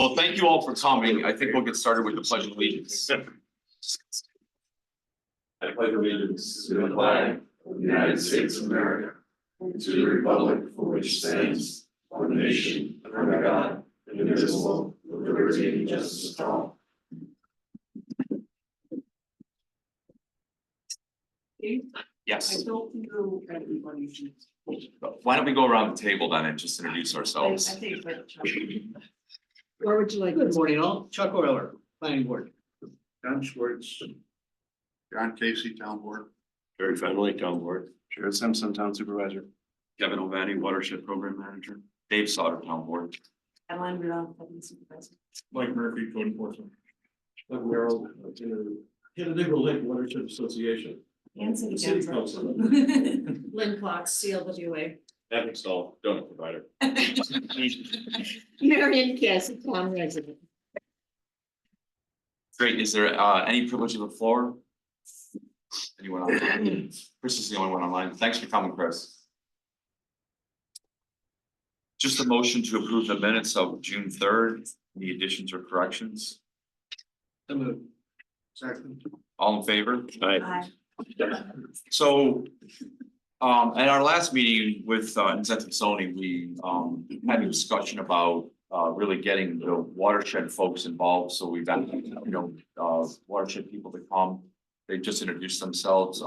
Well, thank you all for coming. I think we'll get started with the pledge of allegiance. I pledge allegiance to the flag of the United States of America, and to the republic for which stands one nation under God, indivisible, with liberty and justice for all. Yes. I don't know everybody should. Why don't we go around the table then and just introduce I ourselves? think that. Where would you like? Good morning, all. Chuck Euler, planning board. John Schwartz. John Casey, Town Board. Jerry Fenley, Town Board. Jared Simpson, Town Supervisor. Kevin O'Vani, Watershed Program Manager. Dave Sauter, Town Board. Adeline Rudolph, Deputy Supervisor. Mike Murphy, Code Enforcement. Doug Merrill, Canandaigua Lake Watershed Association. And City City Council. Council. Lynn Fox, CLWA. Epic Stall, donut provider. Marion Cassie, town resident. Great. Is there any privilege of the floor? Anyone online? Chris is the only one online. Thanks for coming, Chris. Just a motion to approve the minutes of June 3rd. Any additions or corrections? So moved. Second. All in favor? Aye. So, at our last meeting with incentive zoning, we had a discussion about really getting the watershed folks involved. So we've got, watershed people to come. They just introduced themselves.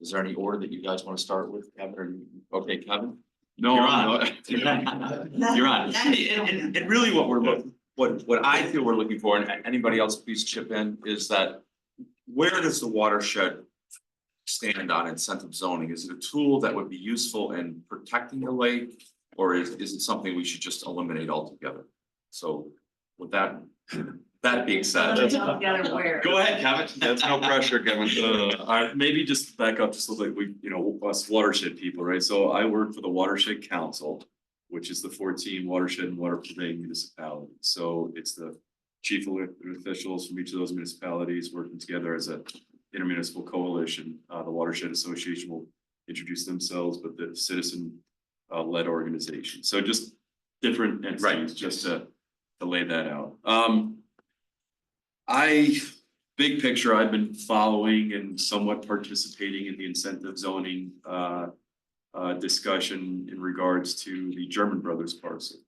Is there any order that you guys want to start with, Kevin? Or okay, Kevin? No, you're on. You're on. And really, what I feel we're looking for, and anybody else please chip in, is that where does the watershed stand on incentive zoning? Is it a tool that would be useful in protecting the lake, or is it something we should just eliminate altogether? So with that being said, go ahead, Kevin. That's no pressure, Kevin. I maybe just back up just a little bit. Us watershed people, right? So I work for the Watershed Council, which is the 14 watershed and water permitting municipalities. So it's the chief elected officials from each of those municipalities working together as a intermunicipal coalition. The Watershed Association will introduce themselves, but the citizen led organization. So just different entities, Right. just to lay that out. Big picture, I've been following and somewhat participating in the incentive zoning discussion in regards to the German Brothers parcel.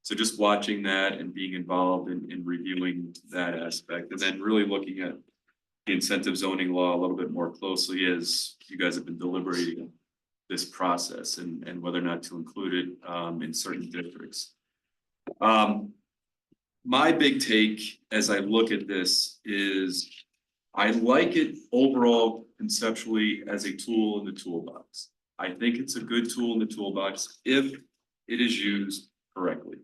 So just watching that and being involved in reviewing that aspect, and then really looking at the incentive zoning law a little bit more closely as you guys have been deliberating this process and whether or not to include it in certain districts. My big take as I look at this is I like it overall conceptually as a tool in the toolbox. I think it's a good tool in the toolbox if it is used correctly.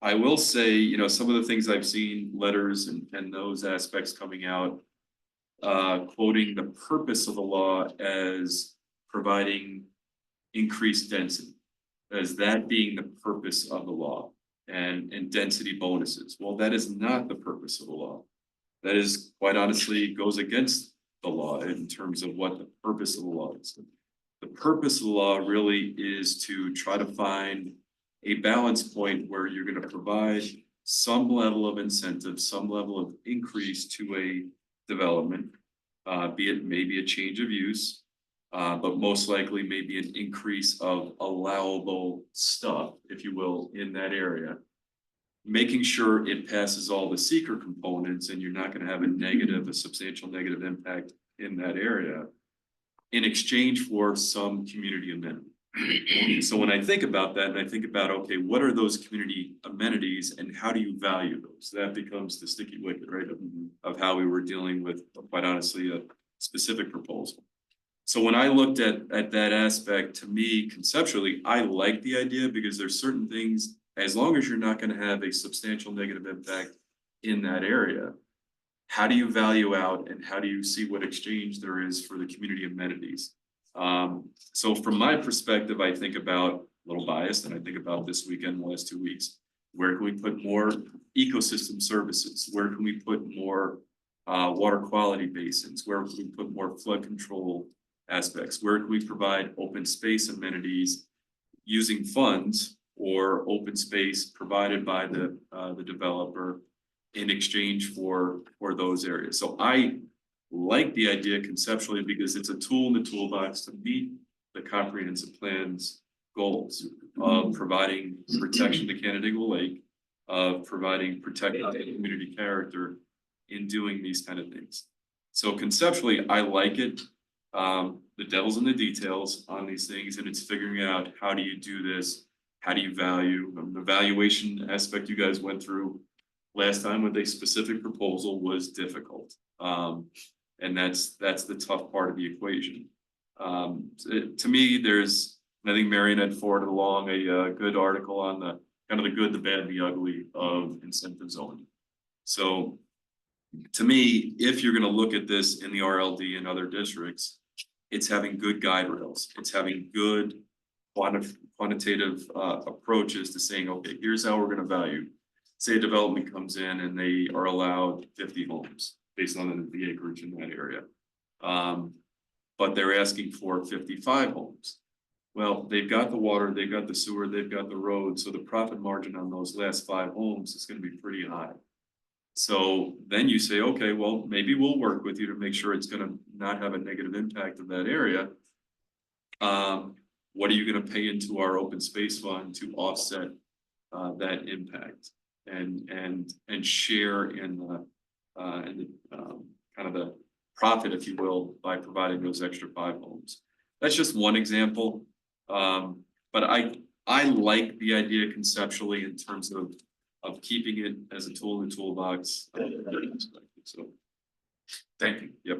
I will say, some of the things I've seen, letters and those aspects coming out, quoting the purpose of the law as providing increased density, as that being the purpose of the law, and density bonuses. Well, that is not the purpose of the law. That is, quite honestly, goes against the law in terms of what the purpose of the law is. The purpose of the law really is to try to find a balance point where you're going to provide some level of incentive, some level of increase to a development, be it maybe a change of use, but most likely maybe an increase of allowable stuff, if you will, in that area. Making sure it passes all the seeker components and you're not going to have a substantial negative impact in that area in exchange for some community amenity. So when I think about that and I think about, okay, what are those community amenities and how do you value those? That becomes the sticky wicket, right, of how we were dealing with, quite honestly, a specific proposal. So when I looked at that aspect, to me, conceptually, I like the idea because there's certain things, as long as you're not going to have a substantial negative impact in that area, how do you value out and how do you see what exchange there is for the community amenities? So from my perspective, I think about, a little biased, and I think about this weekend, the last 2 weeks, where can we put more ecosystem services? Where can we put more water quality basins? Where can we put more flood control aspects? Where can we provide open space amenities using funds or open space provided by the developer in exchange for those areas. So I like the idea conceptually because it's a tool in the toolbox to meet the comprehensive plan's goals of providing protection to Canandaigua Lake, of providing protection to community character in doing these kind of things. So conceptually, I like it. The devil's in the details on these things, and it's figuring out how do you do this? How do you value? The valuation aspect you guys went through last time with a specific proposal was difficult. And that's the tough part of the equation. To me, I think Marion had forwarded along a good article on the kind of the good, the bad, and the ugly of incentive zoning. So to me, if you're gonna look at this in the RLD and other districts, it's having good guide rails. It's having good quantitative approaches to saying, okay, here's how we're gonna value. Say a development comes in and they are allowed 50 homes based on the acreage in that area. But they're asking for 55 homes. Well, they've got the water, they've got the sewer, they've got the road, so the profit margin on those last 5 homes is gonna be pretty high. So then you say, okay, well, maybe we'll work with you to make sure it's gonna not have a negative impact of that area. What are you gonna pay into our open space fund to offset that impact and share in the kind of the profit, if you will, by providing those extra 5 homes? That's just one example. But I like the idea conceptually in terms of keeping it as a tool in the toolbox. So, thank you. Yep.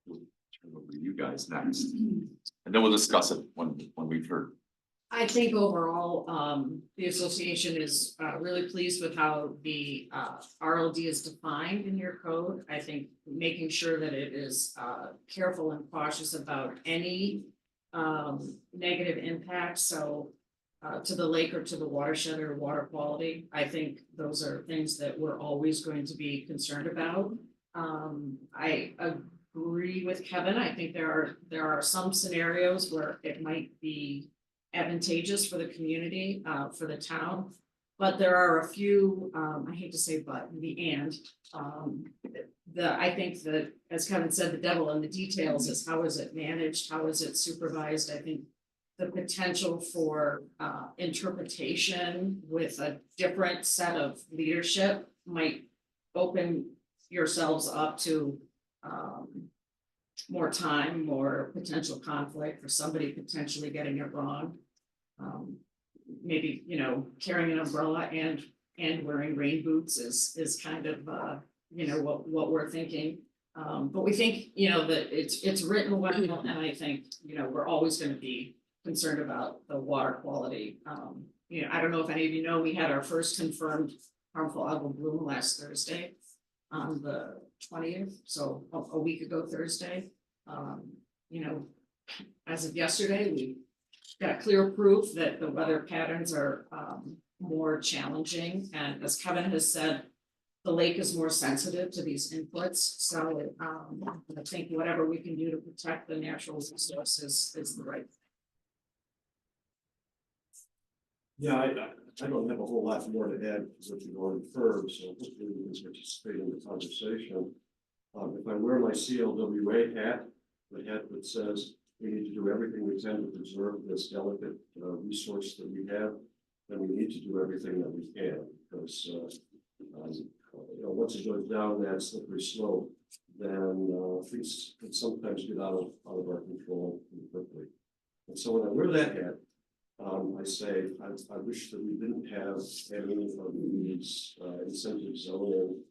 We'll turn over to you guys next, and then we'll discuss it when we've heard. I think overall, the association is really pleased with how the RLD is defined in your code. I think making sure that it is careful and cautious about any negative impact. So to the lake or to the watershed or water quality, I think those are things that we're always going to be concerned about. I agree with Kevin. I think there are some scenarios where it might be advantageous for the community, for the town. But there are a few, I hate to say but, I think that, as Kevin said, the devil in the details is how is it managed? How is it supervised? I think the potential for interpretation with a different set of leadership might open yourselves up to more time, more potential conflict for somebody potentially getting it wrong. Maybe, carrying an umbrella and wearing rain boots is kind of, what we're thinking. But we think, that it's written well, and I think, we're always gonna be concerned about the water quality. I don't know if any of you know, we had our first confirmed harmful algal bloom last Thursday on the 20th, so a week ago Thursday. As of yesterday, we got clear proof that the weather patterns are more challenging, and as Kevin has said, the lake is more sensitive to these inputs. So I think whatever we can do to protect the natural resources is the right thing. Yeah, I don't have a whole lot more to add to what you've already heard, so hopefully we can participate in the conversation. If I wear my CLWA hat, the hat that says we need to do everything we can to preserve this delicate resource that we have, then we need to do everything that we can, because once it goes down that slippery slope, then things can sometimes get out of our control quickly. And so when I wear that hat, I say I wish that we didn't have any of these incentive zoning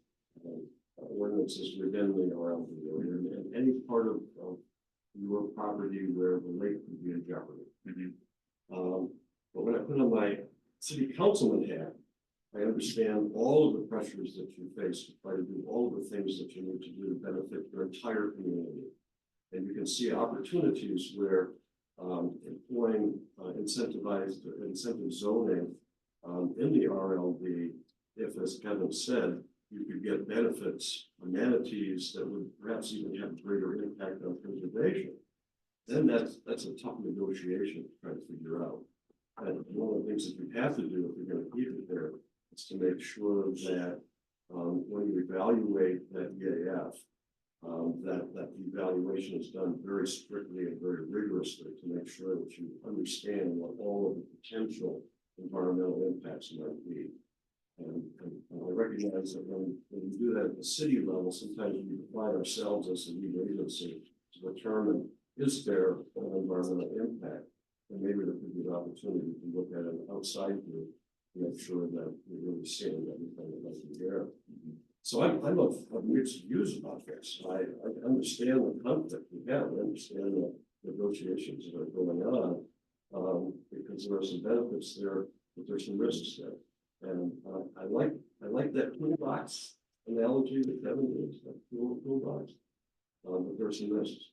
ordinances within the RLD area, and any part of your property where the lake would be in jeopardy. But when I put on my city councilman hat, I understand all of the pressures that you face to try to do all of the things that you need to do to benefit your entire community. And you can see opportunities where employing incentive zoning in the RLD, if, as Kevin said, you could get benefits, amenities that would perhaps even have greater impact on preservation, then that's a tough negotiation to try to figure out. And one of the things that you have to do if you're gonna keep it there is to make sure that, when you evaluate that EAF, that the evaluation is done very strictly and very rigorously to make sure that you understand what all of the potential environmental impacts might be. And I recognize that when we do that at the city level, sometimes we find ourselves as a lead agency to determine, is there an environmental impact? And maybe there could be an opportunity to look at an outside group to make sure that we're really seeing everything that might be there. So I'm of mixed views about this. I understand the conflict we have. I understand the negotiations that are going on, because there are some benefits there, but there's some risks there. And I like that toolbox analogy that Kevin used, that toolbox. But there's some risks.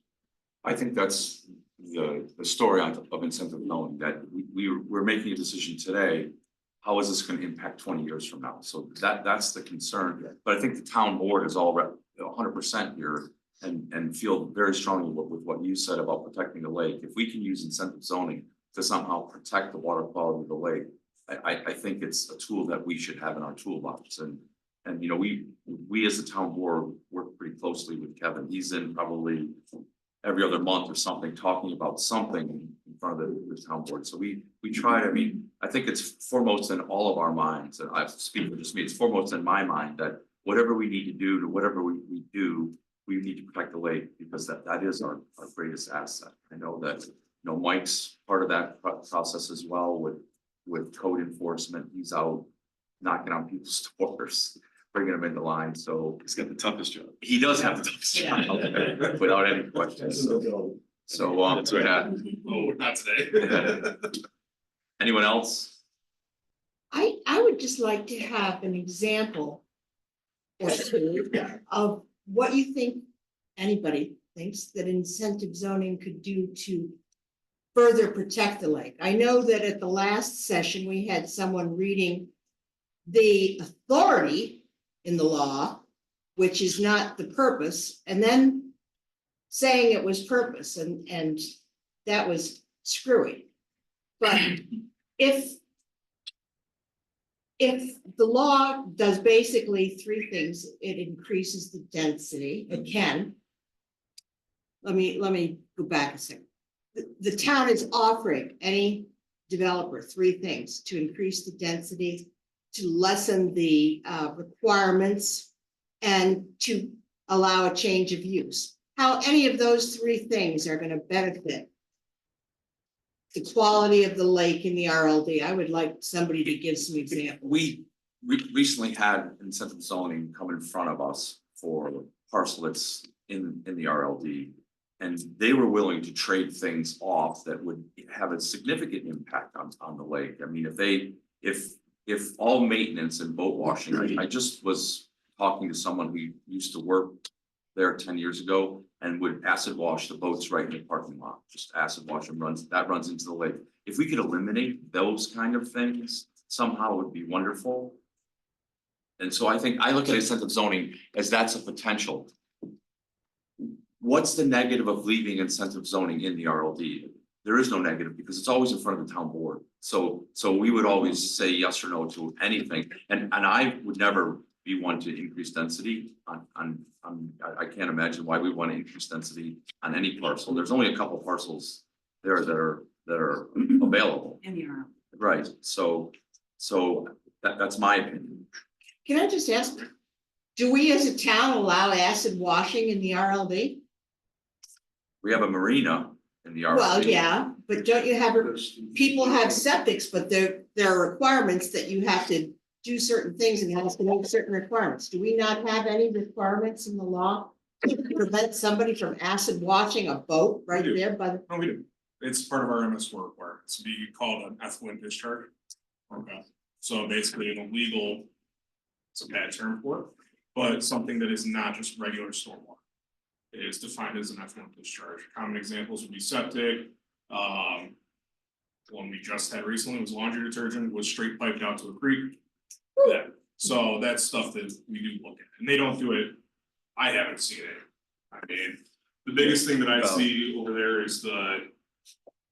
I think that's the story of incentive knowing that we're making a decision today. How is this going to impact 20 years from now? So that's the concern. But I think the town board is all 100% here and feel very strongly with what you said about protecting the lake. If we can use incentive zoning to somehow protect the water quality of the lake, I think it's a tool that we should have in our toolbox. And you know, we as the town board work pretty closely with Kevin. He's in probably every other month or something, talking about something in front of the town board. So we try to, I mean, I think it's foremost in all of our minds, and I speak for just me, it's foremost in my mind that whatever we need to do, to whatever we do, we need to protect the lake, because that is our greatest asset. I know that, you know, Mike's part of that process as well with code enforcement. He's out knocking on people's doors, bringing them into line, so He's got the toughest job. he does have the toughest job, without any questions. So, That's right. yeah. Oh, not today. Anyone else? I would just like to have an example or two of what you think anybody thinks that incentive zoning could do to further protect the lake. I know that at the last session, we had someone reading the authority in the law, which is not the purpose, and then saying it was purpose, and that was screwy. But if the law does basically three things, it increases the density, it can. Let me go back a second. The town is offering any developer three things: to increase the density, to lessen the requirements, and to allow a change of use. How any of those three things are going to benefit the quality of the lake in the RLD? I would like somebody to give some examples. We recently had incentive zoning come in front of us for parcels in the RLD. And they were willing to trade things off that would have a significant impact on the lake. I mean, if all maintenance and boat washing, I just was talking to someone who used to work there 10 years ago and would acid wash the boats right in the parking lot, just acid wash and runs into the lake. If we could eliminate those kind of things, somehow it would be wonderful. And so I think I look at incentive zoning as that's a potential. What's the negative of leaving incentive zoning in the RLD? There is no negative because it's always in front of the town board. So we would always say yes or no to anything. And I would never be one to increase density I can't imagine why we want to increase density on any parcel. There's only a couple parcels there that are available. In the RLD. Right, so that's my opinion. Can I just ask, do we as a town allow acid washing in the RLD? We have a marina in the RLD. Well, yeah, but don't you have, people have septics, but there are requirements that you have to do certain things and you have to meet certain requirements. Do we not have any requirements in the law to prevent somebody from acid washing a boat right We do. there by the? No, we do. It's part of our MS4 requirements, to be called an effluent discharge. Okay, so basically an illegal, it's a bad term for it, but something that is not just regular stormwater. It is defined as an effluent discharge. Common examples would be septic. One we just had recently was laundry detergent, was straight piped out to a creek. Yeah, so that's stuff that we do look at, and they don't do it. I haven't seen it. I mean, the biggest thing that I see over there is the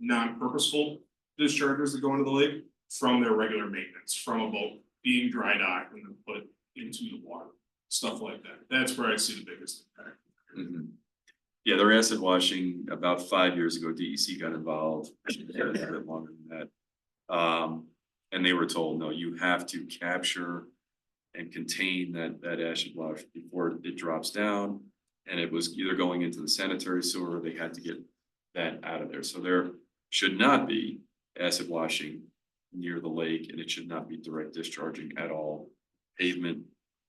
non-purposeful discharges that go into the lake from their regular maintenance, from a boat being dry docked and then put into the water, stuff like that. That's where I see the biggest impact. Mhm. Yeah, their acid washing, about 5 years ago, DEC got involved, a bit longer than that. And they were told, no, you have to capture and contain that acid wash before it drops down. And it was either going into the sanitary sewer, or they had to get that out of there. So there should not be acid washing near the lake, and it should not be direct discharging at all. Pavement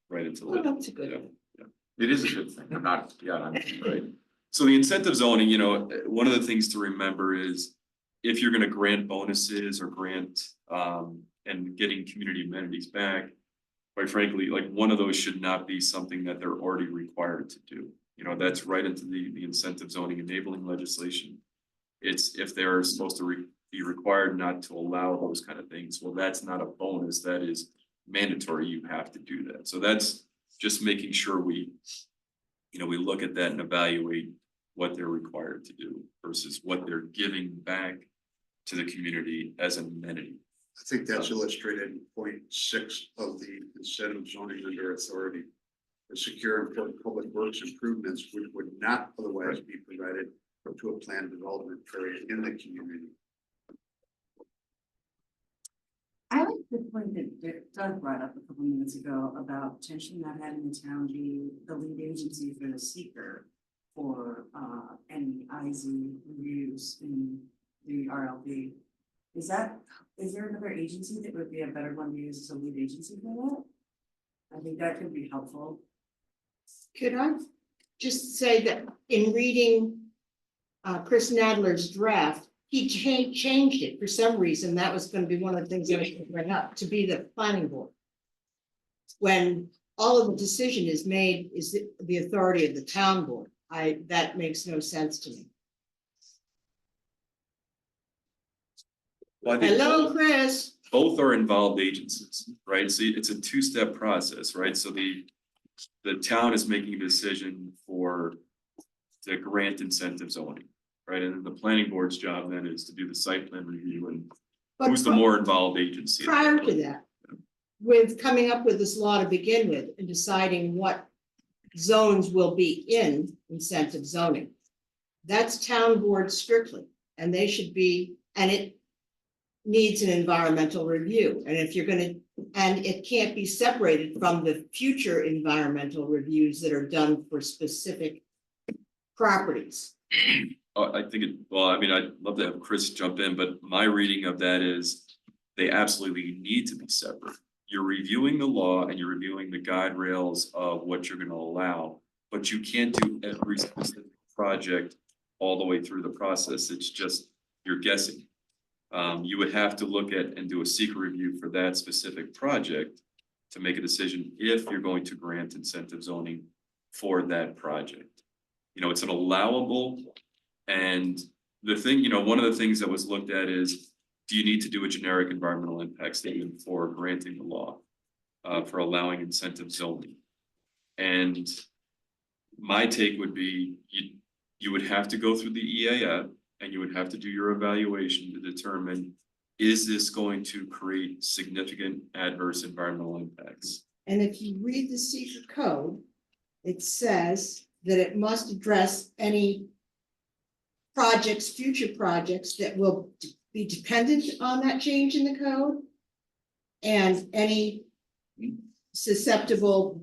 right into the Well, lake. that's a good Yeah. thing. It is a good thing. I'm not, yeah, I'm Right. So the incentive zoning, you know, one of the things to remember is if you're gonna grant bonuses or grant, and getting community amenities back, quite frankly, like one of those should not be something that they're already required to do. You know, that's right into the incentive zoning enabling legislation. It's if they're supposed to be required not to allow those kind of things, well, that's not a bonus, that is mandatory, you have to do that. So that's just making sure we, you know, we look at that and evaluate what they're required to do versus what they're giving back to the community as an amenity. I think that's illustrated in point 6 of the incentive zoning under authority. The secure and public works improvements which would not otherwise be provided to a planned development area in the community. I like the point that Doug brought up a couple minutes ago about potentially not having the town be the lead agency for the seeker for any IZ reviews in the RLP. Is there another agency that would be a better one to use as a lead agency for that? I think that could be helpful. Could I just say that in reading Chris Nadler's draft, he changed it for some reason. That was going to be one of the things I was going to bring up, to be the planning board. When all of the decision is made, is the authority of the town board. That makes no sense to me. Well, I think Hello, Chris. both are involved agencies, right? So it's a two-step process, right? So the town is making a decision for the grant incentive zoning, right? And then the planning board's job then is to do the site plan review and But who's the more involved agency? prior to that, with coming up with this law to begin with and deciding what zones will be in incentive zoning, that's town board strictly, and they should be, and it needs an environmental review. And if you're gonna, and it can't be separated from the future environmental reviews that are done for specific properties. I think it, well, I mean, I'd love to have Chris jump in, but my reading of that is they absolutely need to be separate. You're reviewing the law and you're reviewing the guide rails of what you're gonna allow, but you can't do every specific project all the way through the process. It's just, you're guessing. You would have to look at and do a secret review for that specific project to make a decision if you're going to grant incentive zoning for that project. You know, it's an allowable, and the thing, you know, one of the things that was looked at is, do you need to do a generic environmental impact statement for granting the law, for allowing incentive zoning? And my take would be, you would have to go through the EAF and you would have to do your evaluation to determine, is this going to create significant adverse environmental impacts? And if you read the secret code, it says that it must address any projects, future projects that will be dependent on that change in the code, and any susceptible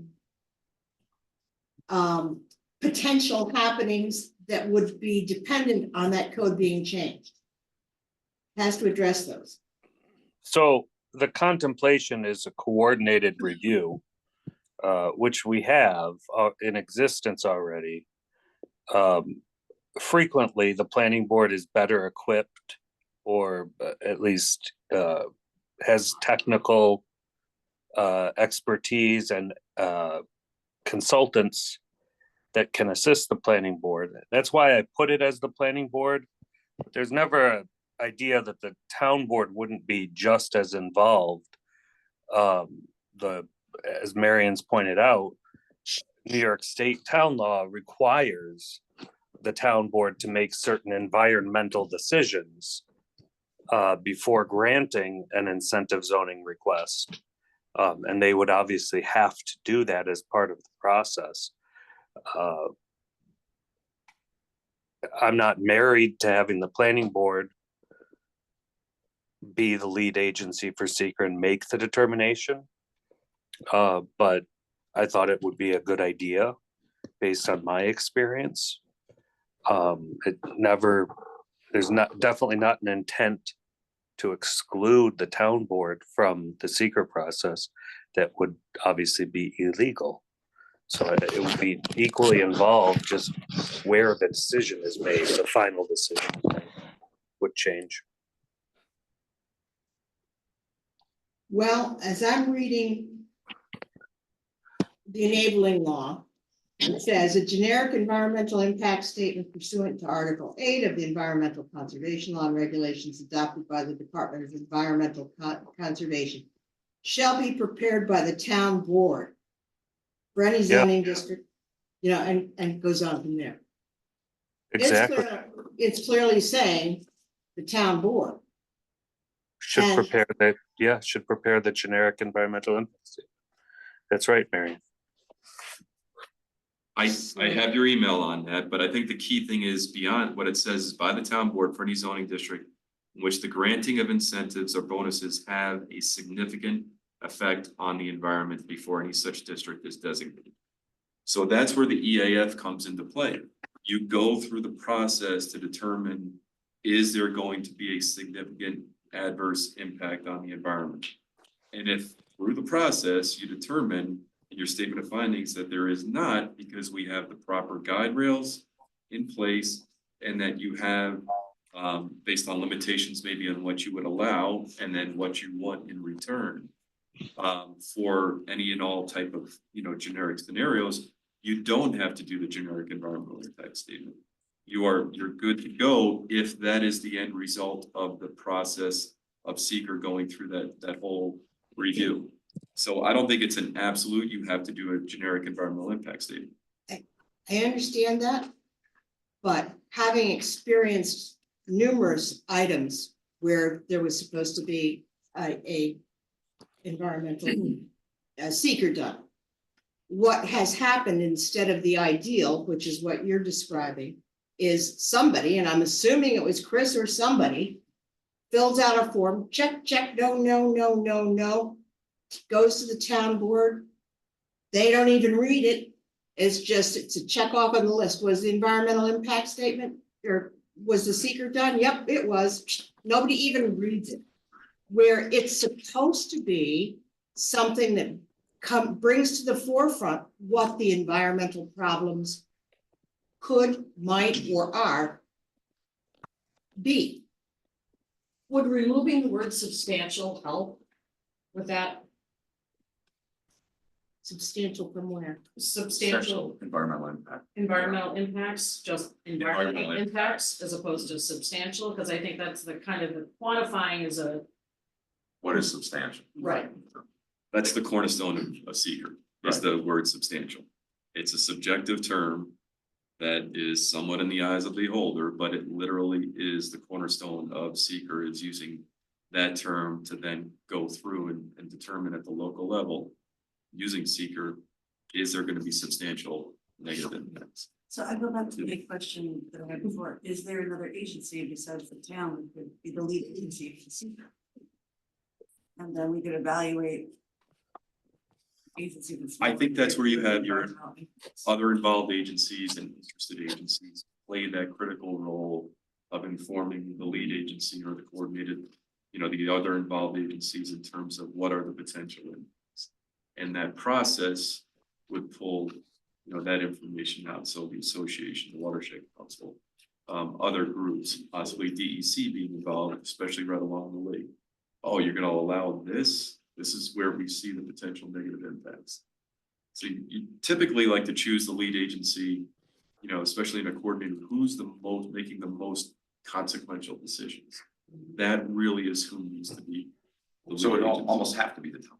potential happenings that would be dependent on that code being changed. Has to address those. So the contemplation is a coordinated review, which we have in existence already. Frequently, the planning board is better equipped, or at least has technical expertise and consultants that can assist the planning board. That's why I put it as the planning board. There's never an idea that the town board wouldn't be just as involved. As Marion's pointed out, New York State town law requires the town board to make certain environmental decisions. before granting an incentive zoning request. And they would obviously have to do that as part of the process. I'm not married to having the planning board be the lead agency for seeker and make the determination. But I thought it would be a good idea based on my experience. There's definitely not an intent to exclude the town board from the seeker process. That would obviously be illegal. So it would be equally involved, just where the decision is made, the final decision would change. Well, as I'm reading the enabling law, it says a generic environmental impact statement pursuant to Article 8 of the Environmental Conservation Law and regulations adopted by the Department of Environmental Conservation shall be prepared by the town board for any zoning district, you know, and goes on from there. Exactly. It's clearly saying the town board. Should And- prepare the generic environmental impact statement. That's right, Marion. I have your email on that, but I think the key thing is beyond what it says is by the town board for any zoning district in which the granting of incentives or bonuses have a significant effect on the environment before any such district is designated. So that's where the EAF comes into play. You go through the process to determine, is there going to be a significant adverse impact on the environment? And if through the process, you determine in your statement of findings that there is not, because we have the proper guide rails in place and that you have based on limitations maybe on what you would allow and then what you want in return for any and all type of, you know, generic scenarios, you don't have to do the generic environmental impact statement. You're good to go if that is the end result of the process of seeker going through that whole review. So I don't think it's an absolute, you have to do a generic environmental impact statement. I understand that, but having experienced numerous items where there was supposed to be a environmental seeker done, what has happened instead of the ideal, which is what you're describing, is somebody, and I'm assuming it was Chris or somebody, fills out a form, check, no, goes to the town board. They don't even read it. It's a check off on the list. Was the environmental impact statement or was the seeker done? Yep, it was. Nobody even reads it. Where it's supposed to be something that brings to the forefront what the environmental problems could, might, or are be. Would removing the word substantial help with that? Substantial from where? Substantial Environmental impact. environmental impacts, just environmental Environmental impacts as opposed to substantial, because I think that's the kind of the quantifying is a. What is substantial? Right. That's the cornerstone of seeker, is the word substantial. It's a subjective term that is somewhat in the eyes of the beholder, but it literally is the cornerstone of seeker, is using that term to then go through and determine at the local level, using seeker, is there going to be substantial negative impacts? So I go back to the question that I had before, is there another agency besides the town that could be the lead agency for seeker? And then we could evaluate. Agency that's. I think that's where you have your other involved agencies and interested agencies play that critical role of informing the lead agency or the coordinated, you know, the other involved agencies in terms of what are the potential impacts. And that process would pull, you know, that information out. So the association, the watershed council, other groups, possibly DEC being involved, especially right along the way. Oh, you're gonna allow this? This is where we see the potential negative impacts. So you typically like to choose the lead agency, you know, especially in a coordinator, who's the most making the most consequential decisions. That really is who needs to be. So it almost have to be the town.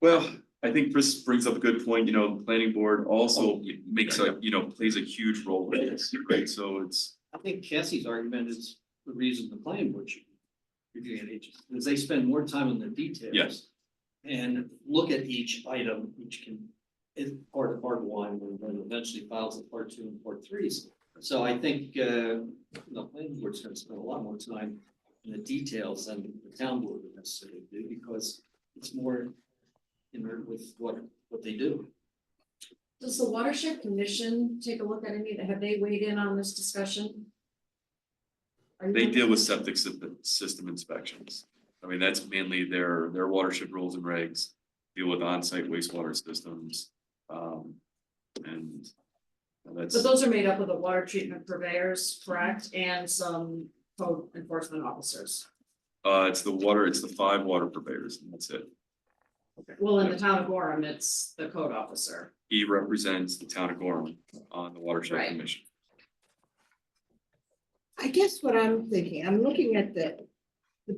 Well, I think Chris brings up a good point, you know, the planning board also makes a, you know, plays a huge role in this, right? So it's. I think Cassie's argument is the reason the planning board should reviewing each, because they spend more time on the details. Yes. And look at each item, each can, is part one, and then eventually files the part two and part threes. So I think, the planning board's gonna spend a lot more time in the details than the town board would necessarily do, because it's more in with what they do. Does the watershed commission take a look at have they weighed in on this discussion? Are you- They deal with septic system inspections. I mean, that's mainly their watershed rules and regs, deal with on-site wastewater systems. And that's, But those are made up of the water treatment purveyors, correct, and some code enforcement officers. it's the 5 water purveyors, and that's it. Well, in the town of Gorham, it's the code officer. He represents the town of Gorham on the watershed Right. commission. I guess what I'm thinking, I'm looking at the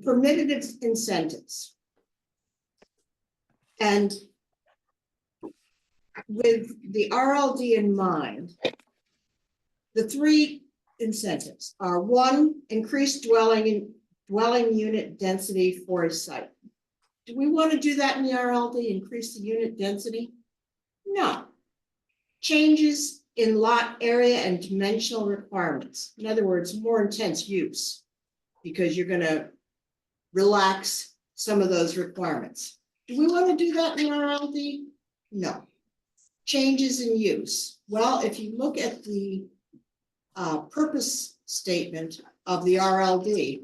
permitted incentives. And with the RLD in mind, the 3 incentives are: 1, increased dwelling unit density for a site. Do we want to do that in the RLD, increase the unit density? No. Changes in lot area and dimensional requirements. In other words, more intense use, because you're gonna relax some of those requirements. Do we want to do that in RLD? No. Changes in use. Well, if you look at the purpose statement of the RLD,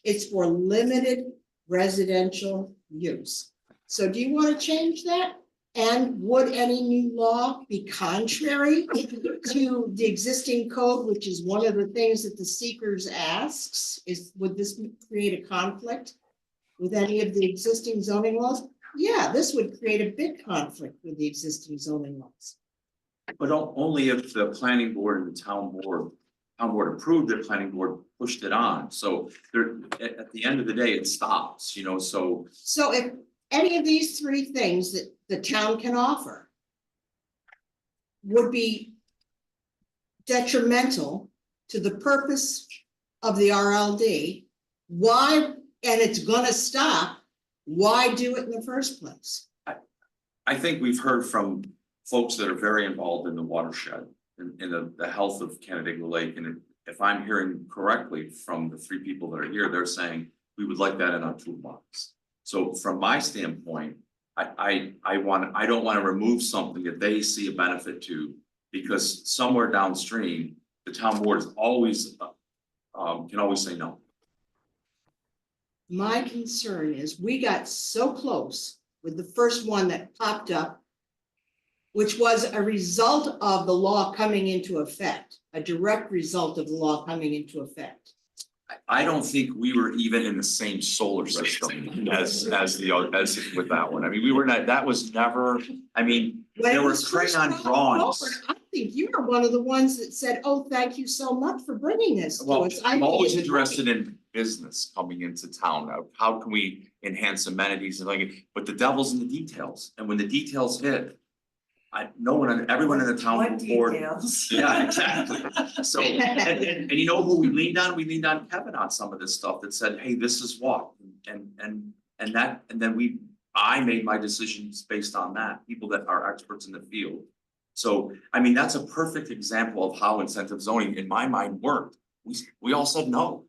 it's for limited residential use. So do you want to change that? And would any new law be contrary to the existing code, which is one of the things that the seekers asks, would this create a conflict with any of the existing zoning laws? Yeah, this would create a big conflict with the existing zoning laws. But only if the planning board and the town board approved it, planning board pushed it on. So there, at the end of the day, it stops, so. So if any of these 3 things that the town can offer would be detrimental to the purpose of the RLD, why, and it's gonna stop, why do it in the first place? I think we've heard from folks that are very involved in the watershed, in the health of Canandaigua Lake, and if I'm hearing correctly from the 3 people that are here, they're saying we would like that in our toolbox. So from my standpoint, I don't want to remove something that they see a benefit to, because somewhere downstream, the town board is always can always say no. My concern is we got so close with the first one that popped up, which was a result of the law coming into effect, a direct result of the law coming into effect. I don't think we were even in the same solar system as with that one. I mean, we were not, that was never, I mean, When there it were was first crayon brought drawings. forward, I think you were one of the ones that said, oh, thank you so much for bringing this to Well, us. I'm think always it's interested in business coming into town. How can we enhance amenities and like, but the devil's in the details. And when the details hit, everyone in the town board. Yeah, exactly. So, and you know who we leaned on? We leaned on Kevin on some of this stuff that said, hey, this is what, and then I made my decisions based on that, people that are experts in the field. So, I mean, that's a perfect example of how incentive zoning, in my mind, worked. We all said no.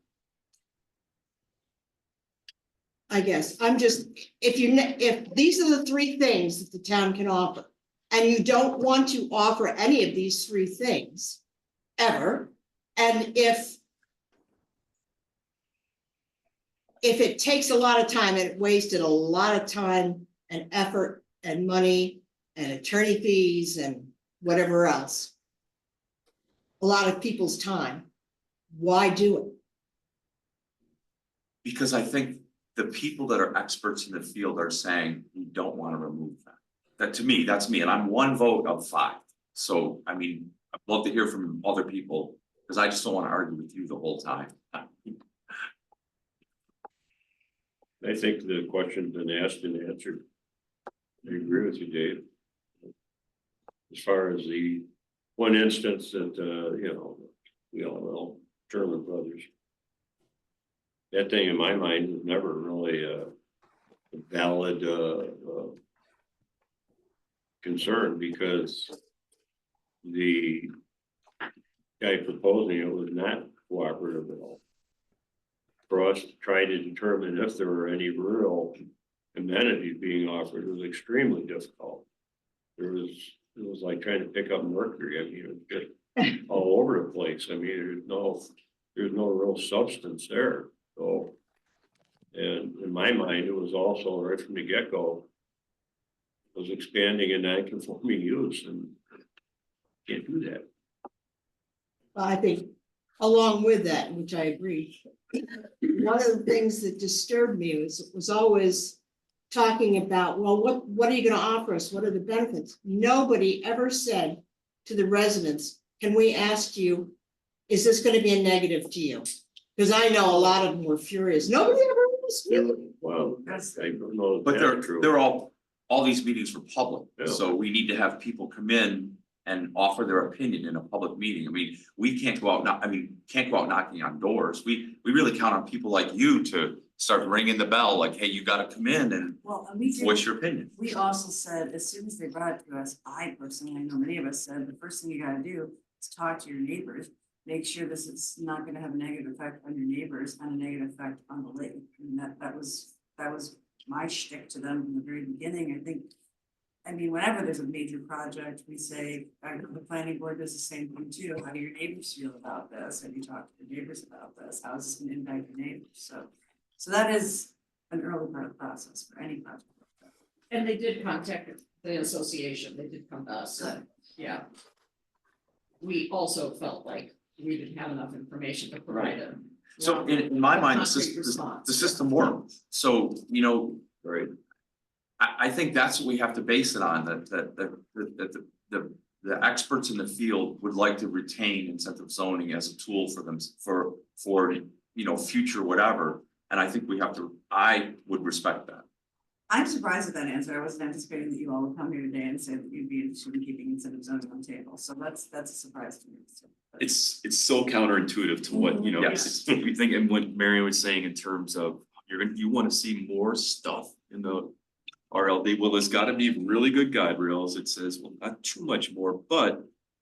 I guess, I'm just, if these are the 3 things that the town can offer, and you don't want to offer any of these 3 things ever, and if it takes a lot of time, and it wasted a lot of time and effort and money and attorney fees and whatever else, a lot of people's time, why do it? Because I think the people that are experts in the field are saying, we don't want to remove that. That to me, that's me, and I'm 1 vote of 5. So, I mean, I'd love to hear from other people, because I just don't want to argue with you the whole time. I think the question's been asked and answered. I agree with you, Dave. As far as the one instance that, we all know, German brothers. that thing in my mind was never really a valid, concern, because the guy proposing it was not cooperative at all. For us to try to determine if there were any real amenities being offered was extremely difficult. It was like trying to pick up mercury. I mean, it was just all over the place. I mean, there's no real substance there. So, and in my mind, it was also right from the get-go, was expanding a non-conforming use, and can't do that. I think along with that, which I agree, one of the things that disturbed me was always talking about, well, what are you gonna offer us? What are the benefits? Nobody ever said to the residents, can we ask you, is this gonna be a negative to you? Because I know a lot of them were furious. Nobody ever asked me. Well, I don't know if But that's true. they're all these meetings are public, Yeah. so we need to have people come in and offer their opinion in a public meeting. I mean, we can't go out, can't go out knocking on doors. We really count on people like you to start ringing the bell, like, hey, you gotta come in and Well, and we did. voice your opinion. We also said, as soon as they brought it to us, I personally, I know many of us said, the first thing you gotta do is talk to your neighbors. Make sure this is not gonna have a negative effect on your neighbors and a negative effect on the lake. And that was my shtick to them from the very beginning. I mean, whenever there's a major project, we say, the planning board does the same thing too. How do your neighbors feel about this? Have you talked to your neighbors about this? How is this gonna impact your neighbors? So that is an early part of the process for any project. And they did contact the association, they did come to us, yeah. We also felt like we didn't have enough information to provide them. So in my mind, the system worked. So, Right. I think that's what we have to base it on, that the experts in the field would like to retain incentive zoning as a tool for them, for future whatever. And I think I would respect that. I'm surprised at that answer. I wasn't anticipating that you all would come here today and say that you'd be interested in keeping incentive zoning on the table. So that's a surprise to me. It's so counterintuitive to what, Yes. it's what we think, and what Marion was saying in terms of, you wanna see more stuff in the RLD. Well, there's gotta be really good guide rails. It says, well, not too much more,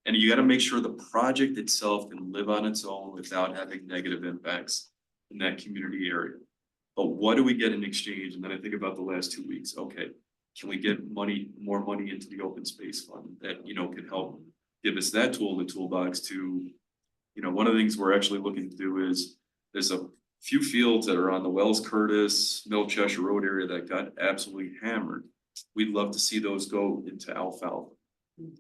and you gotta make sure the project itself can live on its own without having negative impacts in that community area. But what do we get in exchange? And then I think about the last 2 weeks. Okay, can we get more money into the open space fund that, can help give us that tool in the toolbox to, one of the things we're actually looking to do is there's a few fields that are on the Wells Curtis, Middle Cheshire Road area that got absolutely hammered. We'd love to see those go into alfalfa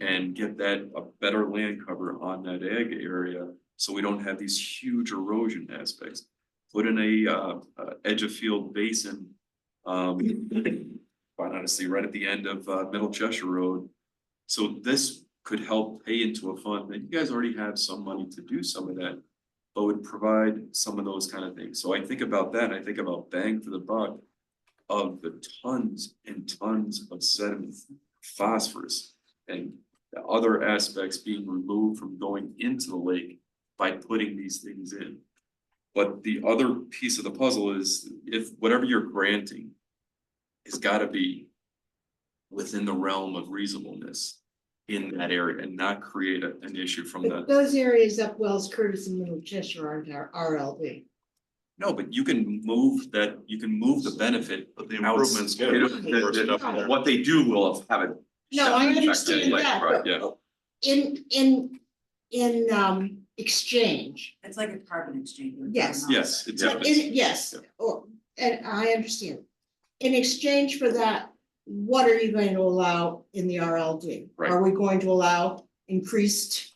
and get that a better land cover on that ag area, so we don't have these huge erosion aspects. Put in a edge of field basin, quite honestly, right at the end of Middle Cheshire Road. So this could help pay into a fund, and you guys already have some money to do some of that, but would provide some of those kind of things. So I think about that, and I think about bang for the buck of the tons and tons of sediment, phosphorus, and the other aspects being removed from going into the lake by putting these things in. But the other piece of the puzzle is, if whatever you're granting has got to be within the realm of reasonableness in that area and not create an issue from But those areas up Wells Curtis and Middle Cheshire aren't our RLD. No, but you can move the benefit. But the improvements get it. What they do will have a. No, I effect understand anyway, that, right, but yeah. in exchange, It's like a carbon exchange. Yes. Yes, it's. so yes, and I understand. In exchange for that, what are you going to allow in the RLD? Right. Are we going to allow increased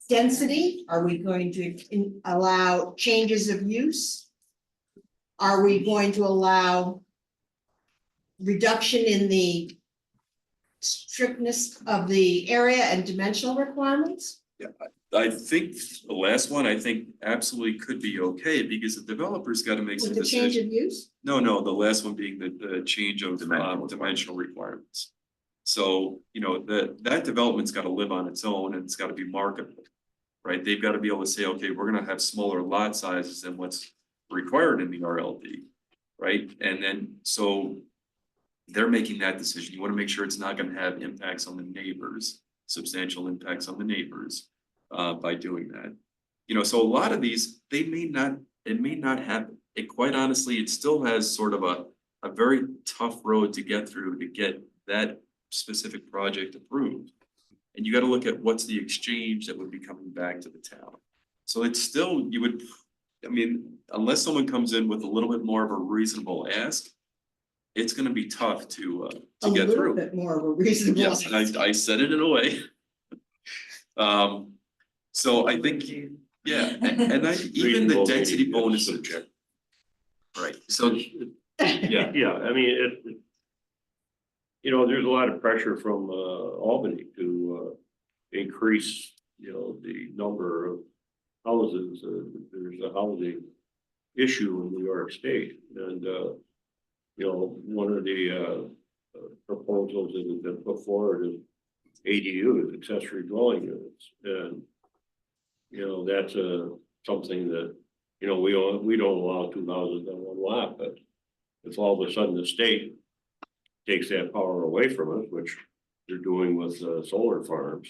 density? Are we going to allow changes of use? Are we going to allow reduction in the strictness of the area and dimensional requirements? I think the last one, absolutely could be okay, because the developer's got to make some With the change decisions. of use? No, the last one being the change of dimensional requirements. So, that development's got to live on its own, and it's got to be marketable, right? They've got to be able to say, okay, we're gonna have smaller lot sizes than what's required in the RLD, right? And then, so they're making that decision. You want to make sure it's not going to have impacts on the neighbors, substantial impacts on the neighbors, by doing that. You know, so a lot of these, it may not have, it quite honestly, it still has sort of a very tough road to get through to get that specific project approved. And you got to look at what's the exchange that would be coming back to the town. So it's still, you would, I mean, unless someone comes in with a little bit more of a reasonable ask, it's gonna be tough to A get little through. bit more of a reasonable. Yes, I said it in a way. So I think, yeah, and even the Reasonable density meaning, bonuses. subject. Right, so, yeah, Yeah, I mean, you know, there's a lot of pressure from Albany to increase, you know, the number of houses. There's a housing issue in New York State, and you know, one of the proposals that has been put forward is ADUs, accessory dwelling units, and you know, that's something that, you know, we don't allow 2 houses on one lot, but if all of a sudden the state takes that power away from us, which they're doing with solar farms,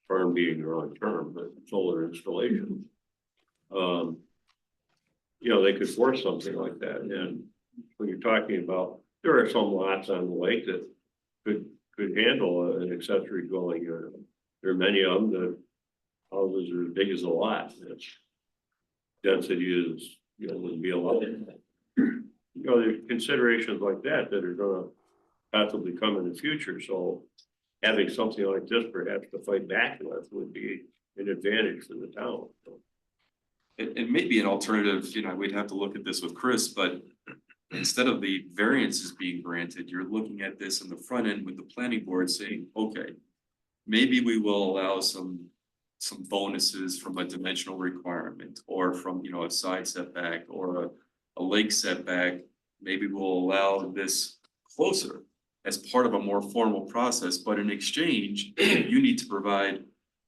farm being the wrong term, but solar installation. You know, they could force something like that, and when you're talking about, there are some lots on the lake that could handle an accessory dwelling unit. There are many of them that houses are as big as a lot. That's density is, you know, wouldn't be allowed. You know, there's considerations like that that are gonna possibly come in the future, so having something like this perhaps to fight back with would be an advantage for the town. it may be an alternative, you know, we'd have to look at this with Chris, but instead of the variances being granted, you're looking at this in the front end with the planning board saying, okay, maybe we will allow some bonuses from a dimensional requirement or from, you know, a side setback or a lake setback. Maybe we'll allow this closer as part of a more formal process, but in exchange, you need to provide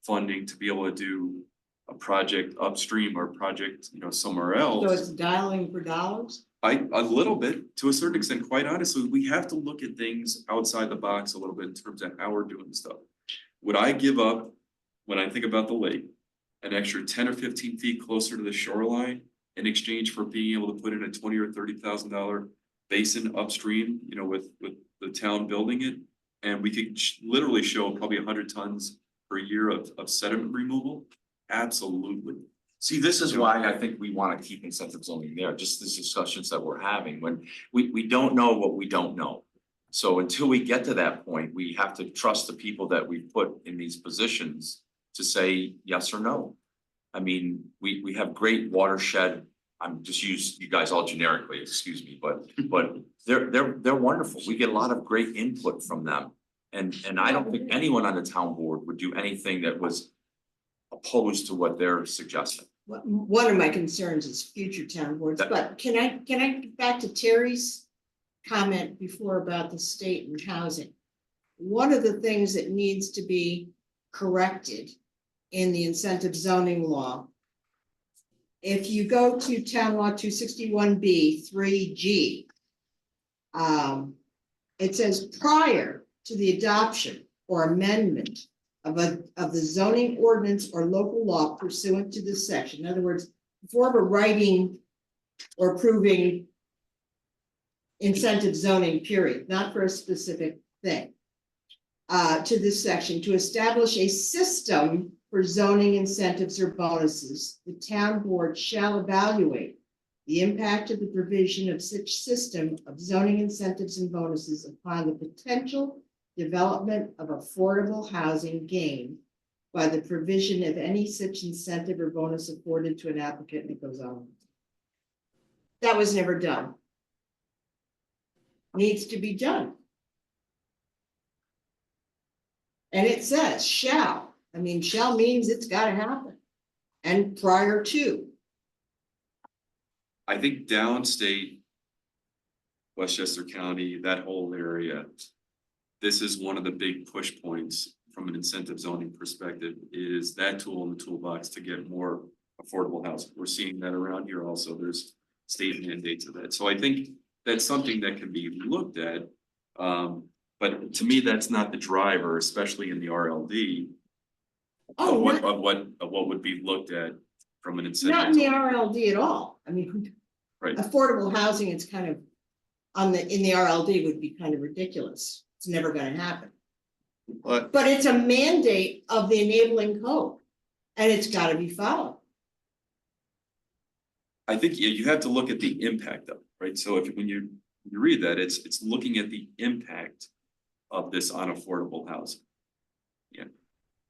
funding to be able to do a project upstream or a project, you know, somewhere else. So it's dialing for dollars? A little bit, to a certain extent, quite honestly, we have to look at things outside the box a little bit in terms of how we're doing stuff. Would I give up, when I think about the lake, an extra 10 or 15 feet closer to the shoreline in exchange for being able to put in a $20,000 or $30,000 basin upstream, you know, with the town building it? And we could literally show probably 100 tons per year of sediment removal? Absolutely. See, this is why I think we want to keep incentive zoning there, just the discussions that we're having, when we don't know what we don't know. So until we get to that point, we have to trust the people that we put in these positions to say yes or no. I mean, we have great watershed, I'm just use you guys all generically, excuse me, but they're wonderful. We get a lot of great input from them. And I don't think anyone on the town board would do anything that was opposed to what they're suggesting. One of my concerns is future town boards, but can I get back to Terry's comment before about the state and housing? One of the things that needs to be corrected in the incentive zoning law, if you go to town law 261B 3G, it says prior to the adoption or amendment of the zoning ordinance or local law pursuant to this section. In other words, before we're writing or approving incentive zoning, period, not for a specific thing, to this section, to establish a system for zoning incentives or bonuses, the town board shall evaluate the impact of the provision of such system of zoning incentives and bonuses upon the potential development of affordable housing gained by the provision of any such incentive or bonus afforded to an applicant, and it goes on. That was never done. Needs to be done. And it says shall. I mean, shall means it's got to happen. And prior to. I think downstate, Westchester County, that whole area, this is one of the big push points from an incentive zoning perspective, is that tool in the toolbox to get more affordable housing. We're seeing that around here also. There's state mandates of that. So I think that's something that can be looked at. But to me, that's not the driver, especially in the RLD. Oh, Of what would be looked at from an incentive. not in the RLD at all. I mean, Right, affordable housing, it's kind of in the RLD would be kind of ridiculous. It's never gonna happen. But But it's a mandate of the enabling code, and it's gotta be followed. I think you have to look at the impact of it, right? So when you read that, it's looking at the impact of this on affordable housing. Yeah,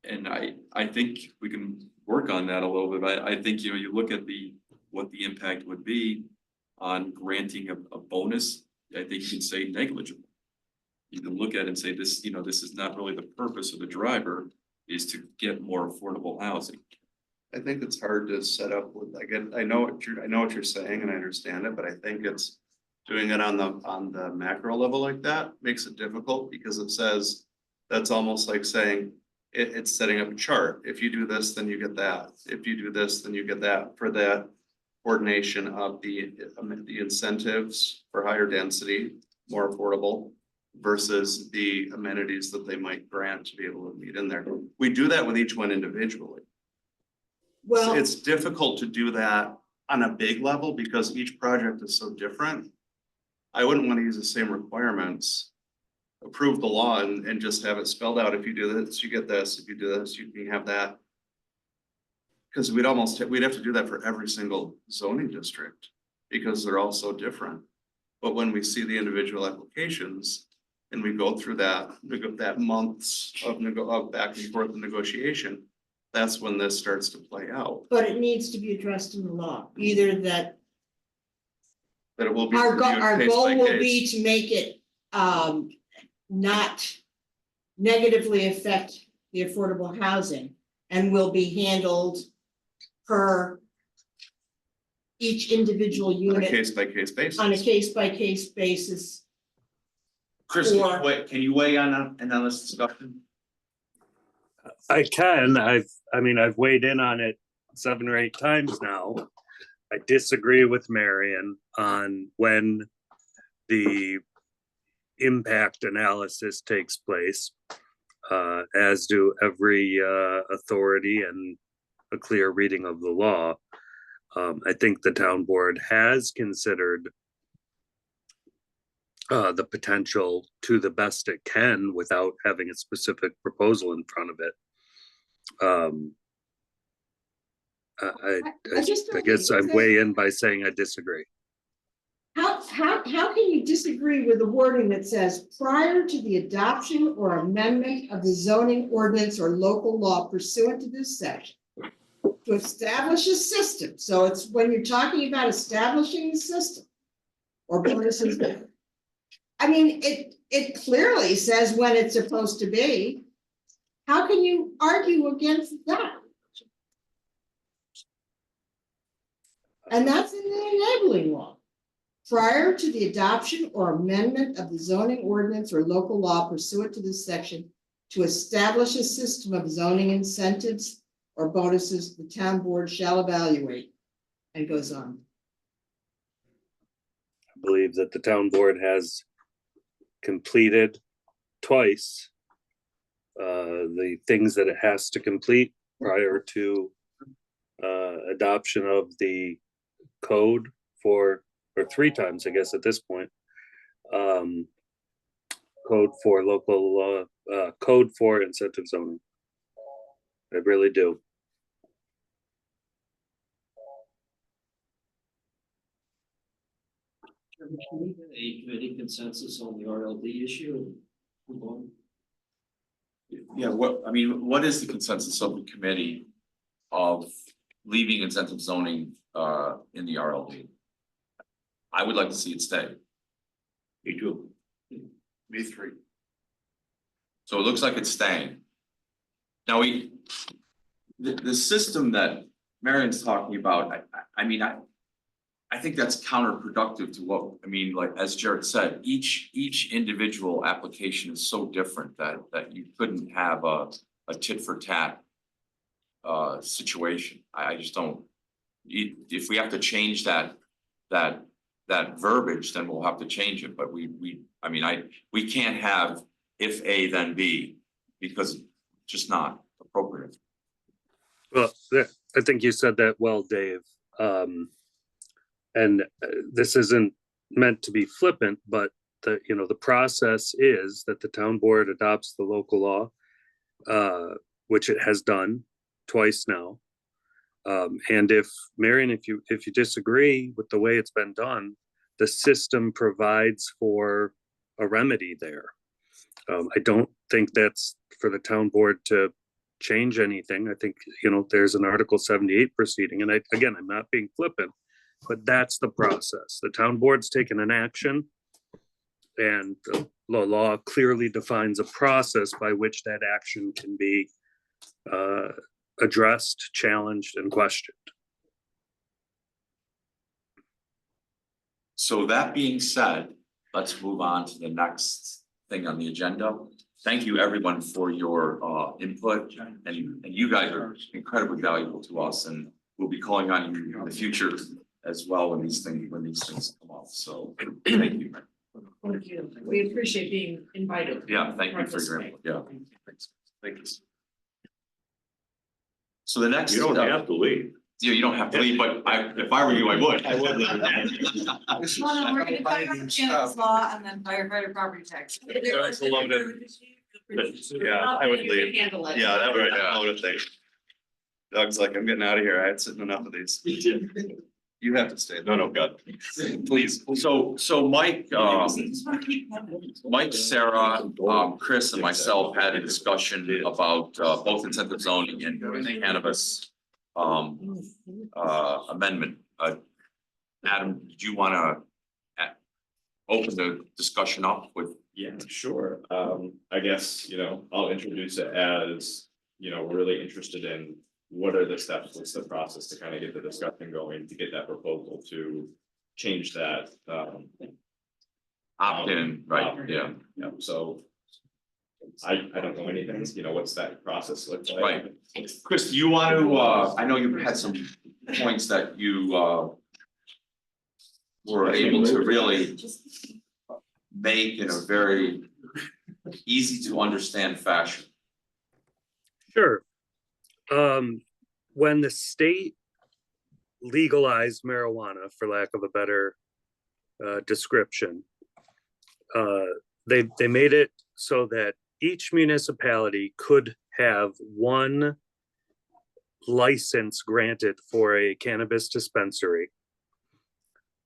and I think we can work on that a little bit, but I think, you look at what the impact would be on granting a bonus. I think you can say negligible. You can look at it and say this, this is not really the purpose of the driver, is to get more affordable housing. I think it's hard to set up with, again, I know what you're saying and I understand it, but I think it's doing it on the macro level like that makes it difficult because it says, that's almost like saying it's setting up a chart. If you do this, then you get that. If you do this, then you get that, for that coordination of the incentives for higher density, more affordable versus the amenities that they might grant to be able to meet in there. We do that with each one individually. Well, It's difficult to do that on a big level because each project is so different. I wouldn't want to use the same requirements, approve the law and just have it spelled out. If you do this, you get this. If you do this, you can have that. Because we'd have to do that for every single zoning district because they're all so different. But when we see the individual applications and we go through that months of back and forth negotiation, that's when this starts to play out. but it needs to be addressed in the law, either that But it will be. our reviewed case goal by will be case. to make it not negatively affect the affordable housing and will be handled per each individual On a unit case by case basis. on a case-by-case basis. Chris, Or- can you weigh in on this discussion? I can, I've weighed in on it 7 or 8 times now. I disagree with Marion on when the impact analysis takes place, as do every authority and a clear reading of the law. I think the town board has considered the potential to the best it can without having a specific proposal in front of it. I just don't I guess think I that- weigh in by saying I disagree. How can you disagree with the wording that says prior to the adoption or amendment of the zoning ordinance or local law pursuant to this section? To establish a system, so it's when you're talking about establishing the system. Or bonuses. I mean, it clearly says when it's supposed to be. How can you argue against that? And that's in the enabling law. Prior to the adoption or amendment of the zoning ordinance or local law pursuant to this section, to establish a system of zoning incentives or bonuses, the town board shall evaluate, and goes on. I believe that the town board has completed twice the things that it has to complete prior to adoption of the code or 3 times, I guess, at this point. Code for local code for incentive zoning. I really do. Can we get a committee consensus on the RLD issue and move on? Yeah, what is the consensus of the committee of leaving incentive zoning in the RLD? I would like to see it stay. Me too. Me three. So it looks like it's staying. Now the system that Marion's talking about, I think that's counterproductive to what, like, as Jared said, each individual application is so different that you couldn't have a tit for tat situation. I just don't, if we have to change that that verbiage, then we'll have to change it, but I mean, we can't have if A then B, because it's just not appropriate. Well, I think you said that well, Dave. And this isn't meant to be flippant, but the process is that the town board adopts the local law, which it has done twice now. And if Marion, if you disagree with the way it's been done, the system provides for a remedy there. I don't think that's for the town board to change anything. I think, there's an Article 78 proceeding, and again, I'm not being flippant, but that's the process. The town board's taken an action, and the law clearly defines a process by which that action can be addressed, challenged, and questioned. So that being said, let's move on to the next thing on the agenda. Thank you, everyone, for your input, and you guys are incredibly valuable to us, and we'll be calling on you in the future as well when these things come up. So thank you. Thank you. We appreciate being invited. Yeah, thank you for your input. Yeah, thank you. So the next. You don't have to leave. You don't have to leave, but if I were you, I would. I would. Well, no, we're gonna talk about Shannon's law and then firefighter property tax. That's a loaded. Yeah, I would leave. Handle it. Yeah, that would be a loaded thing. Doug's like, I'm getting out of here. I had sitting enough of these. You have to stay. No, God, please. So Mike, Sarah, Chris and myself had a discussion about both incentive zoning and cannabis amendment. Adam, did you wanna open the discussion up with? Yeah, sure. I guess, I'll introduce it as, we're really interested in what are the steps, what's the process to kind of get the discussion going, to get that proposal to change that. Opt-in, right, yeah. Yeah, so I don't know anything, what's that process look like? Right. Chris, do you want to, I know you had some points that you were able to really make in a very easy to understand fashion. Sure. When the state legalized marijuana, for lack of a better description, they made it so that each municipality could have one license granted for a cannabis dispensary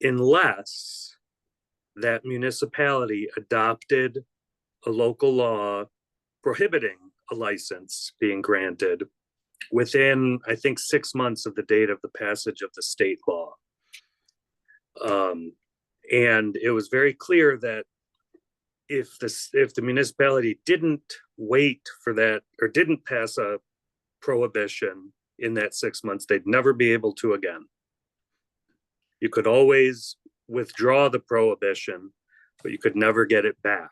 unless that municipality adopted a local law prohibiting a license being granted within, I think, 6 months of the date of the passage of the state law. And it was very clear that if the municipality didn't wait for that or didn't pass a prohibition in that 6 months, they'd never be able to again. You could always withdraw the prohibition, but you could never get it back.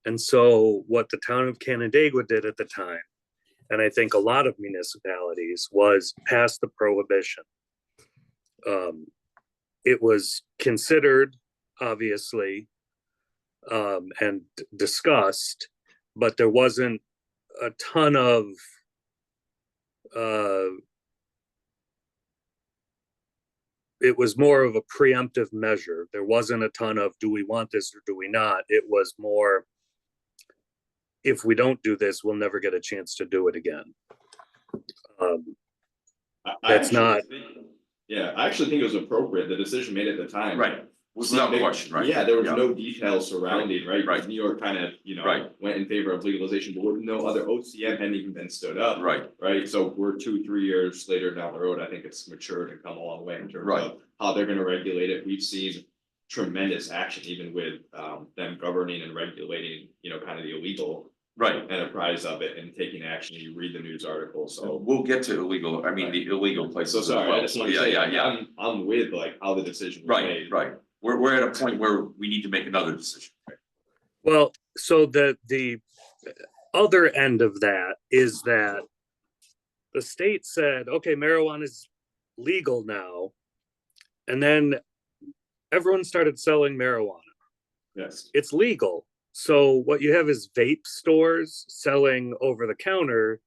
And so what the town of Canandaigua did at the time, and I think a lot of municipalities, was pass the prohibition. It was considered, obviously, and discussed, but there wasn't a ton of it was more of a preemptive measure. There wasn't a ton of, do we want this or do we not? It was more, if we don't do this, we'll never get a chance to do it again. That's not. Yeah, I actually think it was appropriate, the decision made at the time. Right. Without question, right? Yeah, there was no details surrounding, right? Right. New York kind of, Right. went in favor of legalization, but with no other OCM hadn't even been stood up. Right. Right, so we're 2-3 years later down the road, I think it's matured and come a long way in terms Right. of how they're gonna regulate it. We've seen tremendous action, even with them governing and regulating, kind of the illegal Right. enterprise of it and taking action. You read the news articles, so. We'll get to illegal, the illegal places So as sorry, I well. just So want to yeah, say, yeah, yeah. I'm with like how the decision was Right, made. right. We're at a point where we need to make another decision. Well, so the other end of that is that the state said, okay, marijuana is legal now. And then everyone started selling marijuana. Yes. It's legal. So what you have is vape stores selling over the counter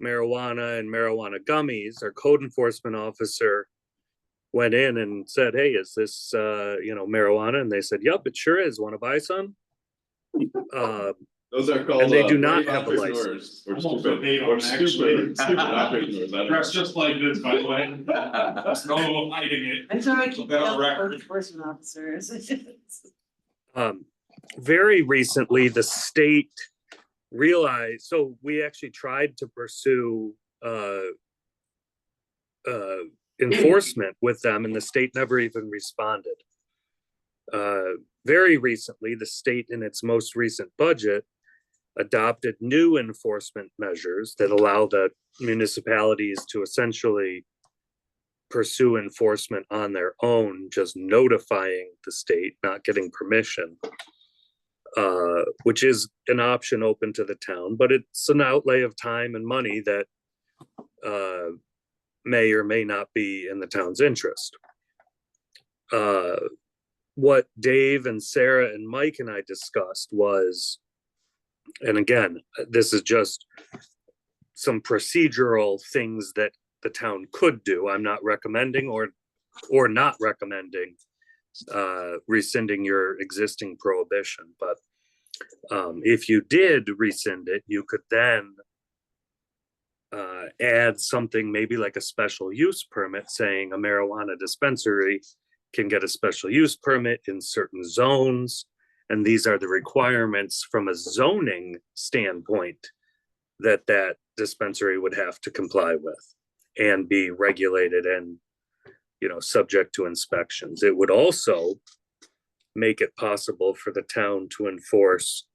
marijuana and marijuana gummies. Our code enforcement officer went in and said, "Hey, is this marijuana?" And they said, "Yep, it sure is. Want to buy some?" Those are called. And they do not brave have a entrepreneurs, Or I'm also stupid, paid or on actually. stupid entrepreneurs. I don't know. Dressed just like this, by the way. There's no hiding it. I'm sorry, I keep Been on telling record. code enforcement officers. Very recently, the state realized, so we actually tried to pursue enforcement with them, and the state never even responded. Very recently, the state in its most recent budget adopted new enforcement measures that allow the municipalities to essentially pursue enforcement on their own, just notifying the state, not getting permission, which is an option open to the town, but it's an outlay of time and money that may or may not be in the town's interest. What Dave and Sarah and Mike and I discussed was, and again, this is just some procedural things that the town could do. I'm not recommending or not recommending rescinding your existing prohibition, but if you did rescind it, you could then add something maybe like a special use permit saying a marijuana dispensary can get a special use permit in certain zones. And these are the requirements from a zoning standpoint that that dispensary would have to comply with and be regulated and, subject to inspections. It would also make it possible for the town to enforce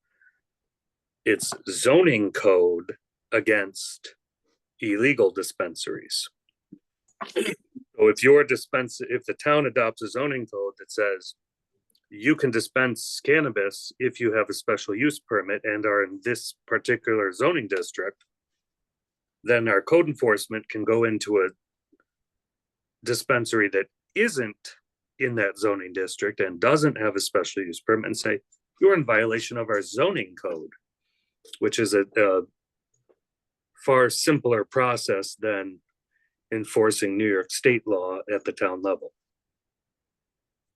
its zoning code against illegal dispensaries. So if the town adopts a zoning code that says you can dispense cannabis if you have a special use permit and are in this particular zoning district, then our code enforcement can go into a dispensary that isn't in that zoning district and doesn't have a special use permit and say, you're in violation of our zoning code, which is a far simpler process than enforcing New York state law at the town level.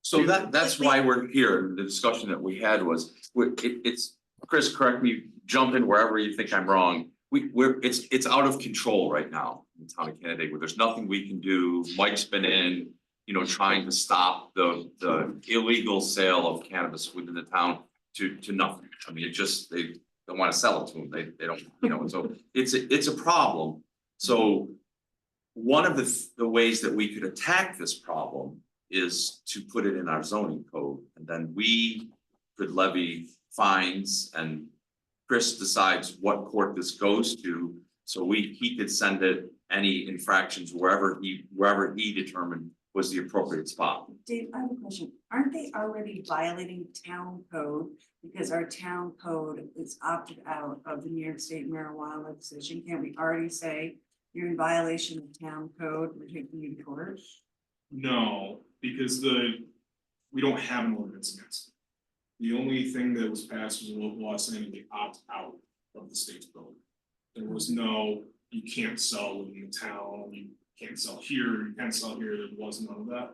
So that's why we're here. The discussion that we had was, it's, Chris, correct me, jump in wherever you think I'm wrong. It's out of control right now in the town of Canandaigua. There's nothing we can do. Mike's been in, trying to stop the illegal sale of cannabis within the town to nothing. I mean, they don't want to sell it to them. They don't, so it's a problem. So one of the ways that we could attack this problem is to put it in our zoning code, and then we could levy fines, and Chris decides what court this goes to. So he could send it any infractions wherever he determined was the appropriate spot. Dave, I have a question. Aren't they already violating town code because our town code is opted out of the New York State marijuana legislation? Can't we already say you're in violation of town code, we're taking you to court? No, because we don't have an ordinance against it. The only thing that was passed was a local law saying they opt out of the state's code. There was no, you can't sell within the town, you can't sell here, you can't sell here, there was none of that.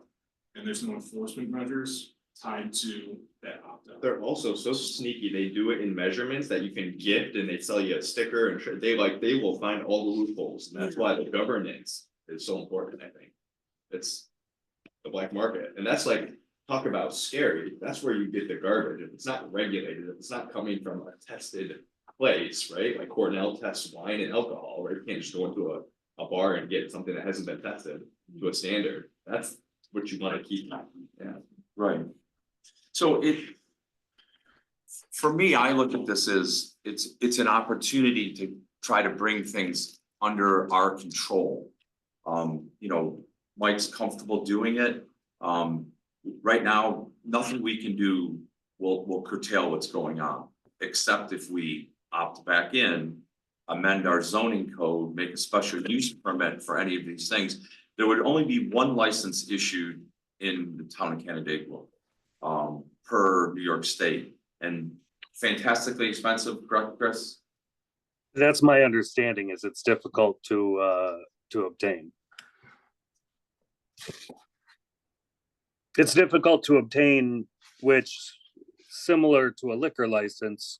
And there's no enforcement measures tied to that opt out. They're also so sneaky, they do it in measurements that you can gift and they sell you a sticker and they will find all the loopholes, and that's why the governance is so important, I think. It's the black market, and that's like, talk about scary, that's where you get the garbage. If it's not regulated, if it's not coming from a tested place, right? Like Cornell tests wine and alcohol, right? You can't just go into a bar and get something that hasn't been tested to a standard. That's what you want to keep. Yeah. Right. So for me, I look at this as it's an opportunity to try to bring things under our control. Mike's comfortable doing it. Right now, nothing we can do will curtail what's going on, except if we opt back in, amend our zoning code, make a special use permit for any of these things. There would only be one license issued in the town of Canandaigua, per New York State, and fantastically expensive, correct, Chris? That's my understanding, is it's difficult to obtain. It's difficult to obtain, which, similar to a liquor license,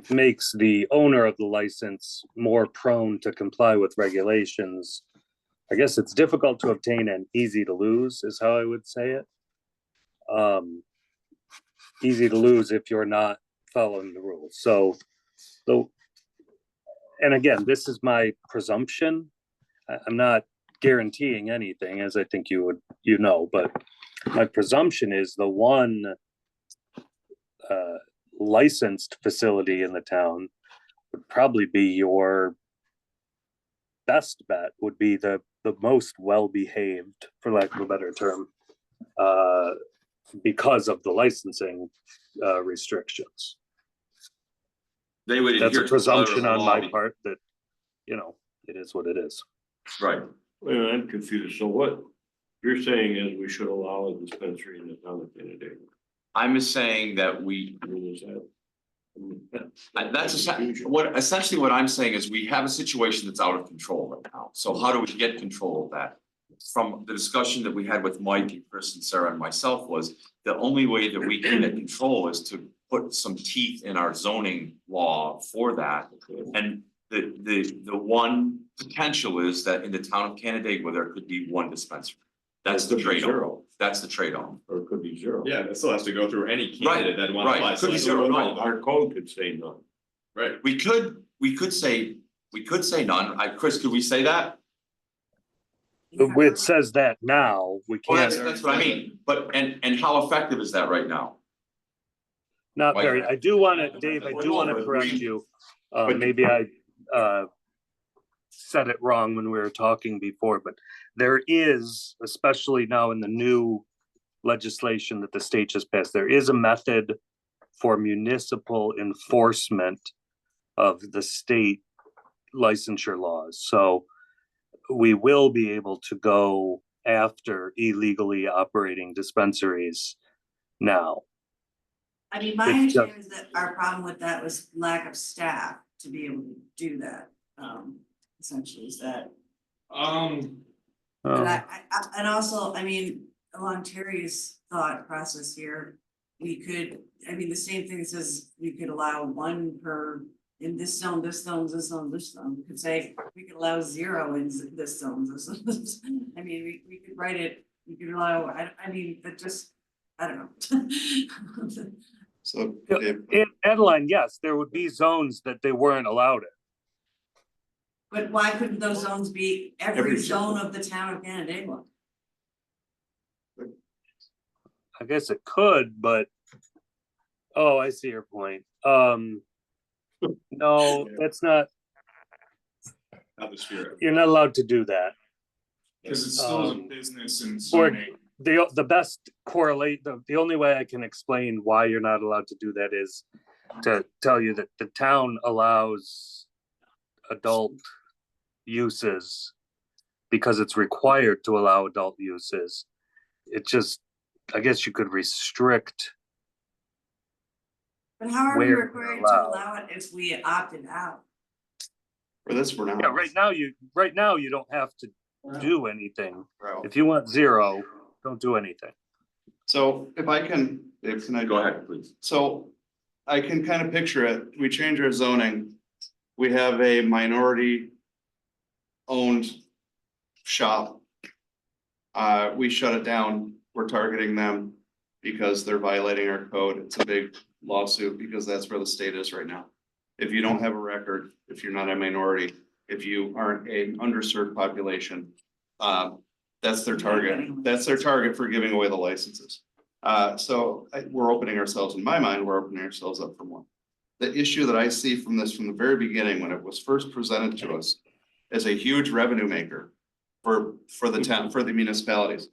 makes the owner of the license more prone to comply with regulations. I guess it's difficult to obtain and easy to lose is how I would say it. Easy to lose if you're not following the rules. So, and again, this is my presumption. I'm not guaranteeing anything, as I think you know, but my presumption is the one licensed facility in the town would probably be your best bet, would be the most well-behaved, for lack of a better term, because of the licensing restrictions. They would. That's a adhere to the letter of presumption the on law my be- part that, you know, it is what it is. Right, Wait a minute, I'm confused. So what you're saying is we should allow a dispensary in the town of Canandaigua? I'm just saying that we, What is that? that's essentially what I'm saying is we have a situation that's out of control right now. So how do we get control of that? From the discussion that we had with Mike and Chris and Sarah and myself was the only way that we can get control is to put some teeth in our zoning law for that. And the one potential is that in the town of Canandaigua, there could be one dispensary. That's the It could be trade-off. zero. That's the trade-off. Or it could be zero. Yeah, it still has to go through any candidate that wants to right. apply. Could be So- zero. No, our code could say none. Right. We could say none. Chris, could we say that? It says that now, we Well, can't, that's what I mean. But, and how effective is that right now? not very, I do wanna, Dave, I do wanna correct you. Maybe I said it wrong when we were talking before, but there is, especially now in the new legislation that the state just passed, there is a method for municipal enforcement of the state licensure laws. So we will be able to go after illegally operating dispensaries now. I mean, my It's just- understanding is that our problem with that was lack of staff to be able to do that, essentially is that. But and also, I mean, along Terry's thought process here, we could, I mean, the same thing says we could allow one per in this zone, this zone, this zone, this zone. We could say we could allow zero in this zone, this zone, this. I mean, we could write it, we could allow, I mean, but just, I don't know. So. In Adeline, yes, there would be zones that they weren't allowed in. But why couldn't those zones be every Every zone of the town of Canandaigua? I guess it could, but, oh, I see your point. No, that's not, Not the spirit. you're not allowed to do that. Cause it's still a Um, business and or- zoning. The best correlate, the only way I can explain why you're not allowed to do that is to tell you that the town allows adult uses because it's required to allow adult uses. It just, I guess you could restrict. But how are we Where required to allowed. allow it if we opted out? For this, for now. Yeah, right now you don't have to do anything. Right. If you want zero, don't do anything. So if I can, Dave, can I? Go ahead, please. So I can kind of picture it. We change our zoning. We have a minority owned shop. We shut it down. We're targeting them because they're violating our code. It's a big lawsuit because that's where the state is right now. If you don't have a record, if you're not a minority, if you aren't an underserved population, that's their target. That's their target for giving away the licenses. We're opening ourselves, in my mind, we're opening ourselves up for more. The issue that I see from this from the very beginning, when it was first presented to us, as a huge revenue maker for the town, for the municipalities.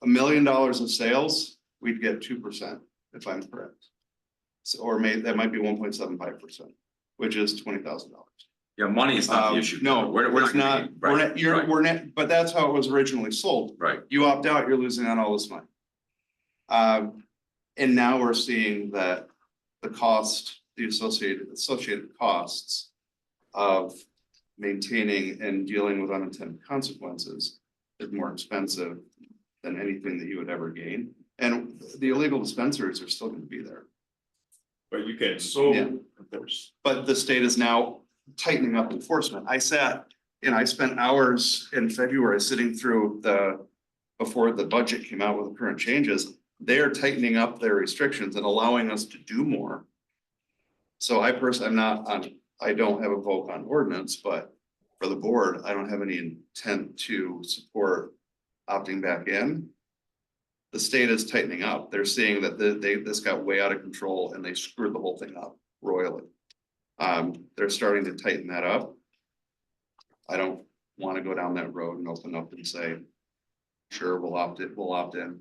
$1 million of sales, we'd get 2%, if I'm correct. So, that might be 1.75%, which is $20,000. Yeah, money is not the issue. No, We're it's not, we're right, not, you're, right, we're not, but that's how it was originally sold. right. You opt out, you're losing on all this money. And now we're seeing that the cost, the associated costs of maintaining and dealing with unintended consequences is more expensive than anything that you would ever gain. And the illegal dispensaries are still gonna be there. But you can. So- Yeah. But the state is now tightening up enforcement. I spent hours in February sitting through before the budget came out with the current changes. They're tightening up their restrictions and allowing us to do more. So I don't have a vote on ordinance, but for the board, I don't have any intent to support opting back in. The state is tightening up. They're seeing that this got way out of control and they screwed the whole thing up royally. They're starting to tighten that up. I don't want to go down that road and open up and say, sure, we'll opt in.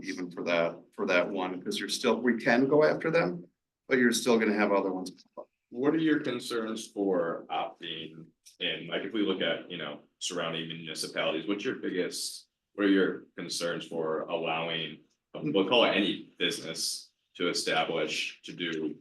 Even for that one, because we can go after them, but you're still gonna have other ones. What are your concerns for opting in? Like, if we look at, surrounding municipalities, what are your concerns for allowing, we'll call it any business to do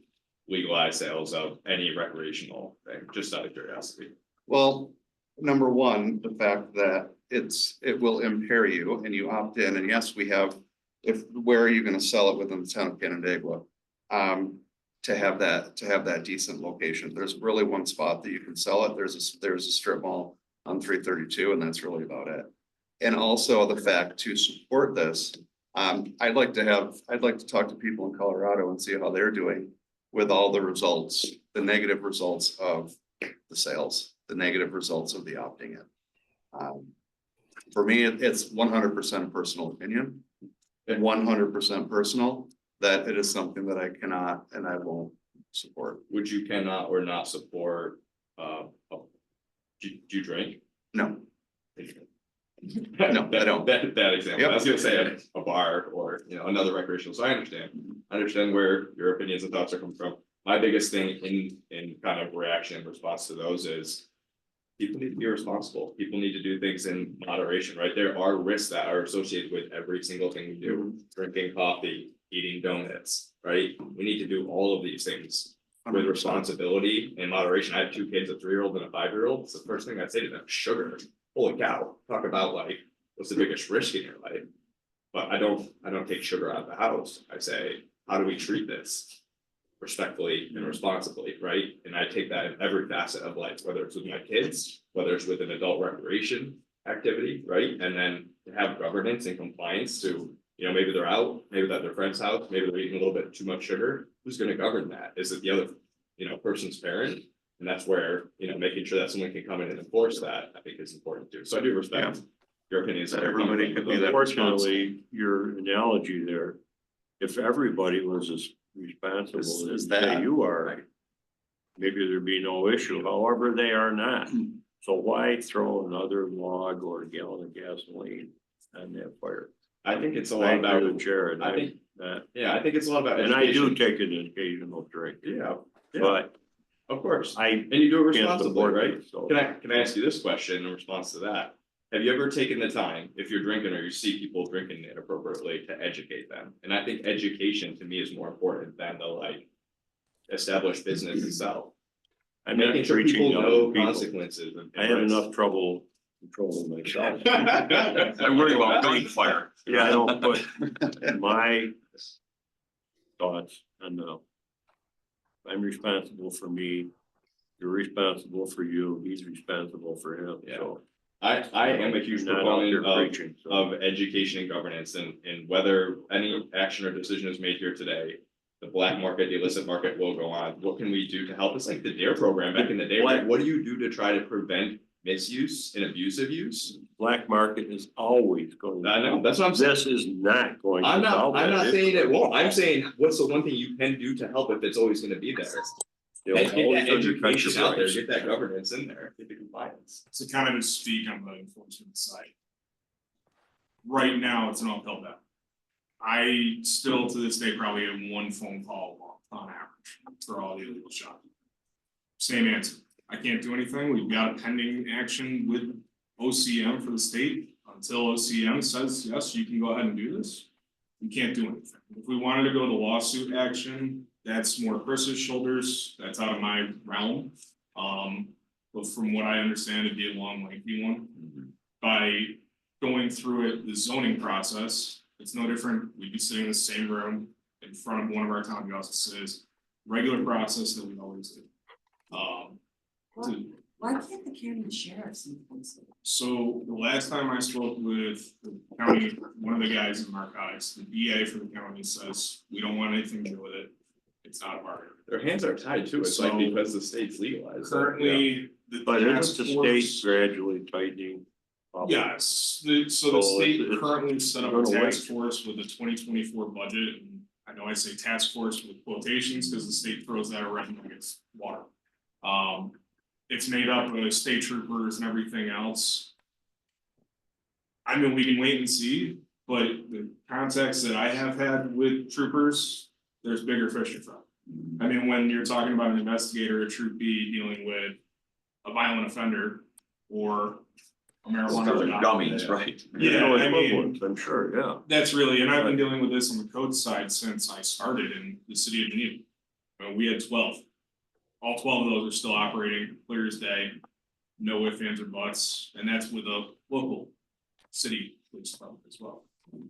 legalized sales of any recreational thing, just out of curiosity? Well, number one, the fact that it will impair you and you opt in, and yes, where are you gonna sell it within the town of Canandaigua? To have that decent location. There's really one spot that you can sell it. There's a strip mall on 332, and that's really about it. And also the fact to support this, I'd like to talk to people in Colorado and see how they're doing with all the results, the negative results of the sales, the negative results of the opting in. For me, it's 100% personal opinion, and 100% personal, that it is something that I cannot and I won't support. Would you cannot or not support, do you drink? No, No, I don't. That example, Yep. I was gonna say a bar or, another recreational, so I understand where your opinions and thoughts are coming from. My biggest thing in kind of reaction and response to those is, people need to be responsible, people need to do things in moderation, right? There are risks that are associated with every single thing we do, drinking coffee, eating donuts, right? We need to do all of these things with responsibility and moderation. I have two kids, a 3-year-old and a 5-year-old. It's the first thing I'd say to them: sugar, holy cow, talk about like, what's the biggest risk in your life? But I don't take sugar out of the house. I say, how do we treat this respectfully and responsibly, right? And I take that in every facet of life, whether it's with my kids, whether it's with an adult recreation activity, right? And then to have governance and compliance to, maybe they're out, maybe they're at their friend's house, maybe they're eating a little bit too much sugar. Who's gonna govern that? Is it the other, person's parent? And that's where, making sure that someone can come in and enforce that, I think is important too. So I do respect your opinions. Everybody could be that. Unfortunately, your analogy there, if everybody was as responsible as you are, maybe there'd be no issue. However, they are not. So why throw another log or a gallon of gasoline on that fire? I think it's a lot about Jared. I think that, it's a lot about and I do education. take an occasional drink. Yeah, But of course. and you do it can't responsibly, support right? it, so. Can I ask you this question in response to that? Have you ever taken the time, if you're drinking or you see people drinking inappropriately, to educate them? And I think education to me is more important than the established business itself. I'm Making not sure preaching people to know other people. consequences. and I have risks. enough trouble controlling myself. I'm worried about gunfire. Yeah, I don't put my thoughts on I'm responsible for me, you're responsible for you, he's responsible for him, so. I am a huge Not out there proponent of preaching, so. of education and governance, and whether any action or decision is made here today, the black market, the illicit market will go on. What can we do to help? It's like the DARE program back in the day, right? What do you do to try to prevent misuse and abusive use? Black market is always going. I know, that's what I'm saying. This is not going. to I'm solve not that. saying it won't. I'm saying, what's the one thing you can do to help if it's always gonna be there? They'll And get always that undercut education your out there, rights. get that governance in there, get the compliance. To kind of just speak on the enforcement side. Right now, it's an uphill battle. I still to this day probably have one phone call a month on average for all the illegal shopping. Same answer. I can't do anything. We've got a pending action with OCM for the state. Until OCM says, yes, you can go ahead and do this, we can't do anything. If we wanted to go to lawsuit action, that's more Chris's shoulders, that's out of my realm. But from what I understand, it'd be a long, lengthy one. By going through it, the zoning process, it's no different, we'd be sitting in the same room in front of one of our town justices, regular process that we always do. Why can't the county sheriffs enforce it? So the last time I spoke with the county, one of the guys in narcotics, the DA for the county says, we don't want anything to do with it. It's not of our. Their hands are tied too, it's like So, because the state's legalized. it, yeah. Currently, the But isn't task the state force. gradually tightening? up? Yes, so the So state it's currently set up a gonna task wait. force with the 2024 budget, and I know I say task force with quotations, because the state throws that around like it's water. It's made up of state troopers and everything else. I mean, we can wait and see, but the contacts that I have had with troopers, there's bigger fish to fry. I mean, when you're talking about an investigator, a troop B dealing with a violent offender or a marijuana. Dummies, right? Yeah, No I mean, equivalent, I'm sure, yeah. that's really, and I've been dealing with this on the code side since I started in the city of Geneva. We had 12. All 12 of those are still operating clear as day, no ifs, ands, or buts, and that's with a local city police department as well.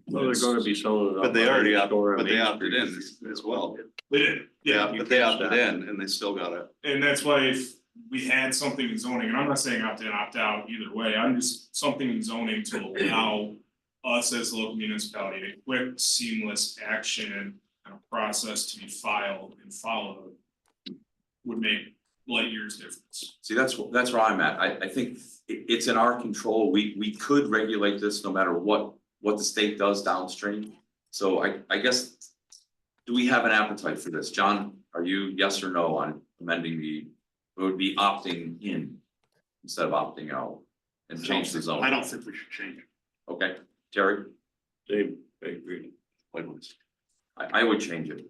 Well, they're gonna be selling it. But they already opted opted in as well. They did, Yeah, but they opted in and they still got it. and that's why if we had something in zoning, and I'm not saying opt in, opt out either way, I'm just something in zoning to allow us as a local municipality, a quick seamless action and a process to be filed and followed would make light years difference. See, that's where I'm at. I think it's in our control. We could regulate this no matter what the state does downstream. So I guess, do we have an appetite for this? John, are you yes or no on amending it would be opting in instead of opting out and change the zone? I don't think we should change it. Okay, Terry, Same, I agree. I would change it.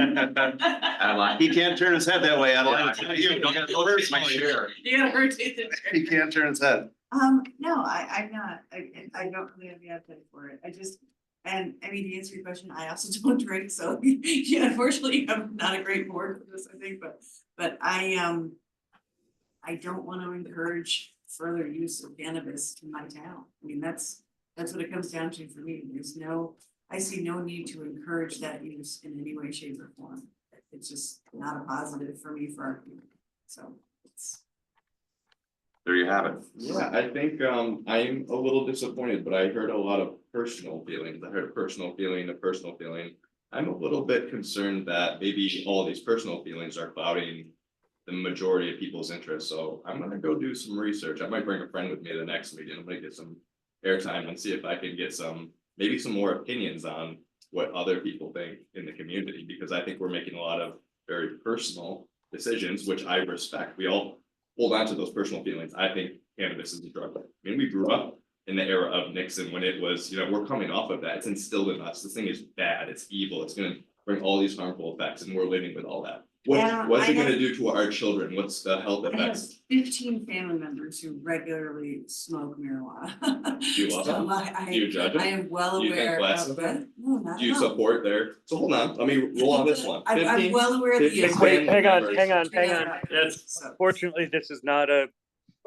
Adeline. He can't turn his head that way, Adeline. You don't have to hurt my chair. You gotta rotate the He can't turn his head. No, I'm not, I don't really have the appetite for it, I just, and I mean, to answer your question, I also don't drink, so yeah, unfortunately, I'm not a great board for this, I think, but I don't want to encourage further use of cannabis in my town, I mean, that's what it comes down to for me, I see no need to encourage that use in any way, shape, or form, it's just not a positive for me for our community, so it's. There you have it. Yeah, I think I'm a little disappointed, but I heard a lot of personal feelings. I heard a personal feeling. I'm a little bit concerned that maybe all these personal feelings are clouding the majority of people's interests. So I'm gonna go do some research. I might bring a friend with me to the next meeting. I'm gonna get some airtime and see if I can get maybe some more opinions on what other people think in the community, because I think we're making a lot of very personal decisions, which I respect. We all hold on to those personal feelings. I think cannabis is a drug. I mean, we grew up in the era of Nixon when it was, we're coming off of that. It's instilled in us. This thing is bad. It's evil. It's gonna bring all these harmful effects, and we're living with all that. Yeah, What's it I gonna have- do to our children? What's the health I have effects? 15 family members who regularly smoke marijuana. Do you love So them? I- Do you judge I them? am well Do you think aware less of of them? that. No, not Do you at all. support so hold on, let me roll on this one. I'm 15 well aware of the 15 issue. Wait, hang on, members. hang on. That's. So, Fortunately, this is not a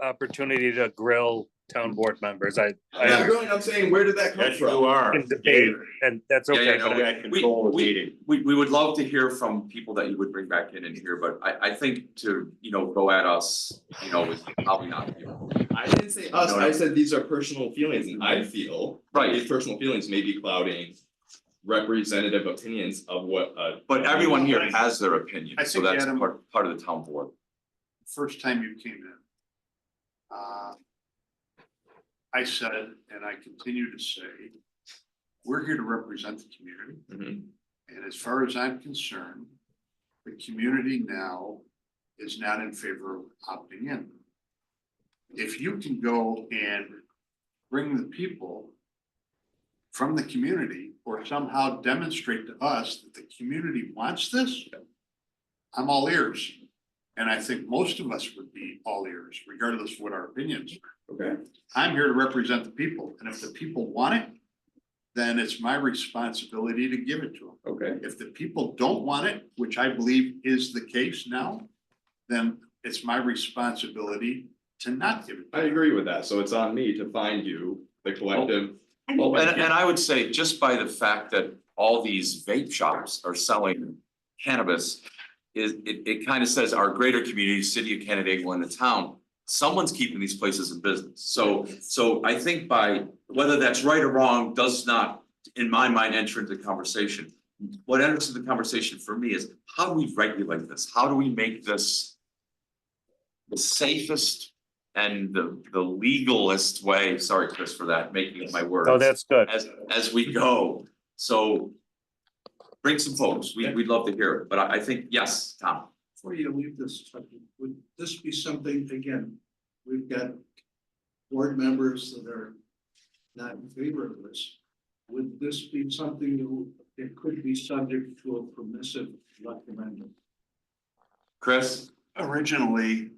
opportunity to grill town board members. I'm not I going, I'm saying, where did that come Yes, you from? are. can debate, and that's Yeah, okay, no, but You got control of the meeting. We would love to hear from people that you would bring back in and here, but I think to, go at us, is probably not. I didn't say us, No, no. I said these are personal feelings, and I feel. Right. These personal feelings may be clouding representative opinions of what But everyone here has their opinion, I so think, that's Adam- part of the town board. First time you came in. I said, and I continue to say, we're here to represent the community. Mhm. And as far as I'm concerned, the community now is not in favor of opting in. If you can go and bring the people from the community or somehow demonstrate to us that the community wants this, I'm all ears. And I think most of us would be all ears, regardless of what our opinions are. Okay. I'm here to represent the people, and if the people want it, then it's my responsibility to give it to them. Okay. If the people don't want it, which I believe is the case now, then it's my responsibility to not give it. I agree with that. So it's on me to find you, the collective. Well, and I would say just by the fact that all these vape shops are selling cannabis. It kind of says our greater community, city of Canandaigua and the town, someone's keeping these places in business. So I think by whether that's right or wrong does not, in my mind, enter into the conversation. What enters into the conversation for me is how do we regulate this? How do we make this the safest and the legalist way? Sorry, Chris, for that, making my words. Oh, that's good. As we go. So bring some folks. We'd love to hear it, but I think, yes, Tom. Before you leave this subject, would this be something, again, we've got board members that are not in favor of this. Would this be something that could be subject to a permissive referendum? Chris? Originally,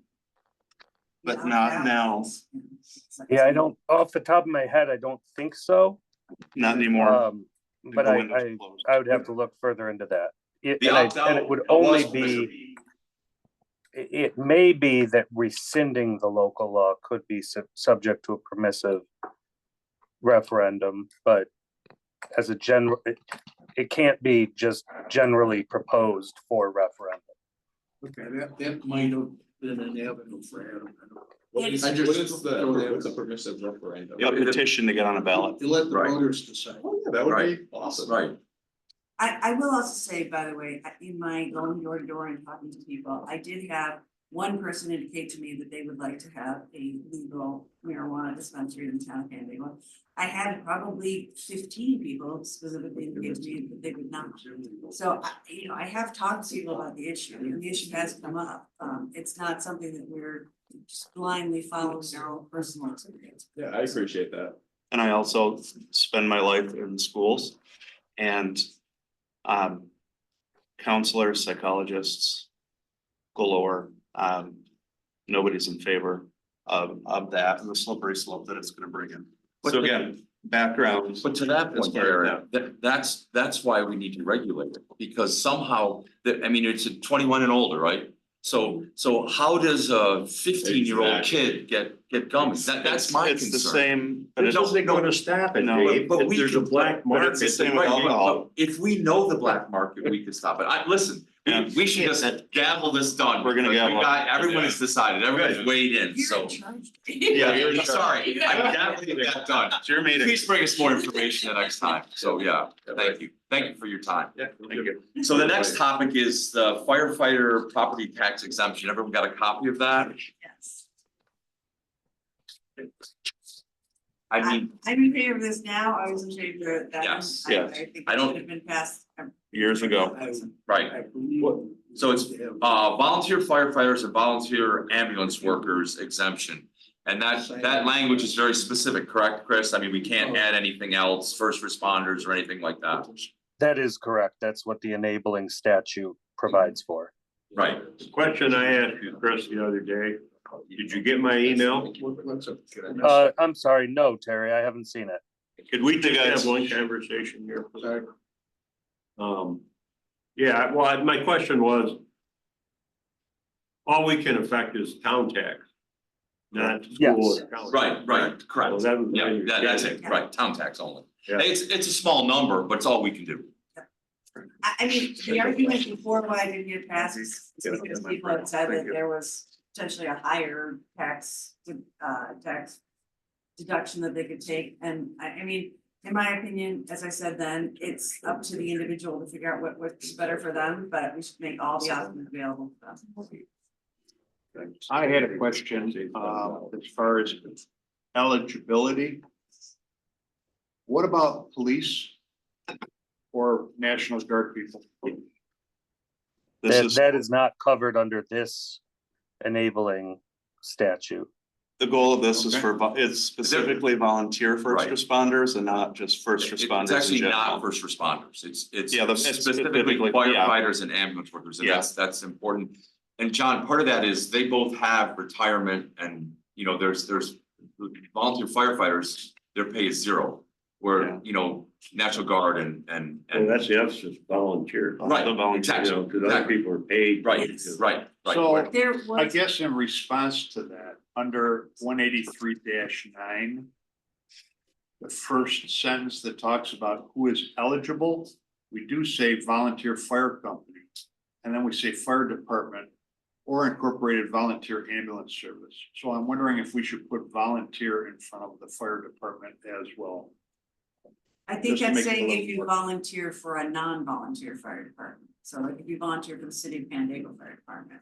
but not now, Yeah, I don't, off the top of my head, I don't think so. not anymore. But I would have to look further into that. The And opt-out it would was only permissive. be, it may be that rescinding the local law could be subject to a permissive referendum, but as a general, it can't be just generally proposed for referendum. Okay, that might have been an avenue for Adam. What is what's a permissive referendum? Yeah, petition to get on a ballot. You let the Right. voters decide. Oh, yeah, that would Right. be awesome. Right. I will also say, by the way, in my going door to door and talking to people, I did have one person indicate to me that they would like to have a legal marijuana dispensary in the town of Canandaigua. I had probably 15 people specifically indicate to me that they would not. So, I have talked to people about the issue, and the issue has come up. It's not something that we're just blindly following our own personal experience. Yeah, I appreciate that. And I also spend my life in schools and counselors, psychologists galore. Nobody's in favor of that and the slippery slope that it's gonna bring in. So again, background. But to that point, Eric, that's why we need to regulate it, because somehow, it's a 21 and older, right? So how does a 15-year-old kid get gummies? That's my concern. It's the same, but But it's don't go to stop it, No, Dave. but If we there's a can- black but it's market. the same then with right, alcohol. But if we know the black market, we can stop it. Listen, Yeah. we should just gavel this done. We're gonna because gavel. everyone has decided, everybody's weighed in, so. Yeah, you're in I'm sorry, I definitely got done. It's your meeting. Please bring us more information the next time. So, yeah, thank you. Thank you for your time. Yeah, thank you. So the next topic is the firefighter property tax exemption. Everyone got a copy of that? Yes. I mean, I'm in favor of this now. I was in favor of that. Yes, yes. I think I it don't- should have been passed. Years ago. right. I believe. So it's volunteer firefighters and volunteer ambulance workers exemption. And that language is very specific, correct, Chris? I mean, we can't add anything else, first responders or anything like that. That is correct. That's what the enabling statute provides for. Right. The question I asked you, Chris, the other day, did you get my email? I'm sorry, no, Terry, I haven't seen it. Could we just guys- have one conversation here? Yeah, well, my question was, all we can affect is town tax, not school Yes. or county. Right, correct. Well, that was- Yeah, that's it, right, town tax only. Yeah. It's a small number, but it's all we can do. I mean, the argument before why I didn't get passed is because people had said that there was potentially a higher tax deduction that they could take, and I mean, in my opinion, as I said then, it's up to the individual to figure out what's better for them, but we should make all the options available to them. I had a question, as far as eligibility. What about police or National Guard people? That is not covered under this enabling statute. The goal of this is Okay. it's specifically volunteer first Right. responders and not just first responders. It's in actually not general. first responders. It's Yeah, it's specifically specifically, yeah. firefighters and ambulance workers, and Yeah. that's important. And John, part of that is they both have retirement and, you know, there's volunteer firefighters, their pay is zero. Where, you know, National Guard and. Well, that's the emphasis, volunteer. Right, You know, exactly, because other exactly. people are paid. Right, right. So There I was, guess in response to that, under 183-9. The first sentence that talks about who is eligible, we do say volunteer fire company. And then we say fire department or incorporated volunteer ambulance service. So I'm wondering if we should put volunteer in front of the fire department as well. I think just to that's make it a saying little if you more- volunteer for a non-volunteer fire department. So like if you volunteer for the city of Canandaigua Fire Department.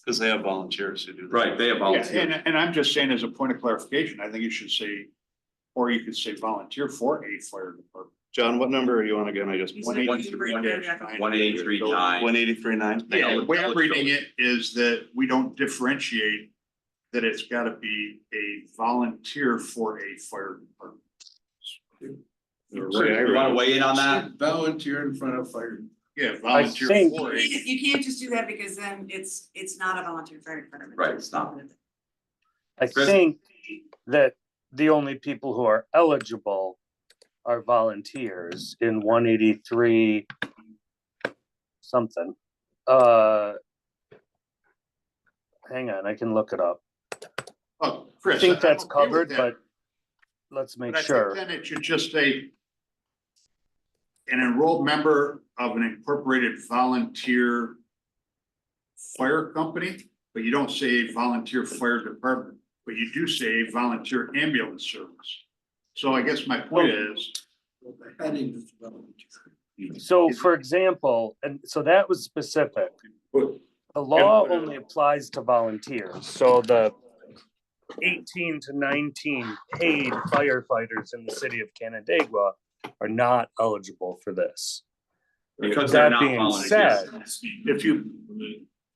Because they have volunteers who do that. Right, they have Yeah, volunteers. and I'm just saying as a point of clarification, I think you should say, or you could say volunteer for a fire department. John, what number are you on again? I just. You said you were in there, yeah. 183-9. 183.9. Yeah, the way I'm reading it is that we don't differentiate that it's gotta be a volunteer for a fire department. The So way I you read wanna it. weigh in on that? Volunteer in front of fire. Yeah, volunteer think- for a. You can't just do that because then it's not a volunteer fire department. Right, it's not. I Chris? think that the only people who are eligible are volunteers in 183 something. Hang on, I can look it up. Oh, I Chris. think I'm that's okay with covered, that. but let's make But I think sure. then it should just say an enrolled member of an incorporated volunteer fire company, but you don't say volunteer fire department, but you do say volunteer ambulance service. So I guess my point is, So for example, and so that was specific. The law only applies to volunteers, so the 18 to 19 paid firefighters in the city of Canandaigua are not eligible for this. Because they're That not being volunteers. said,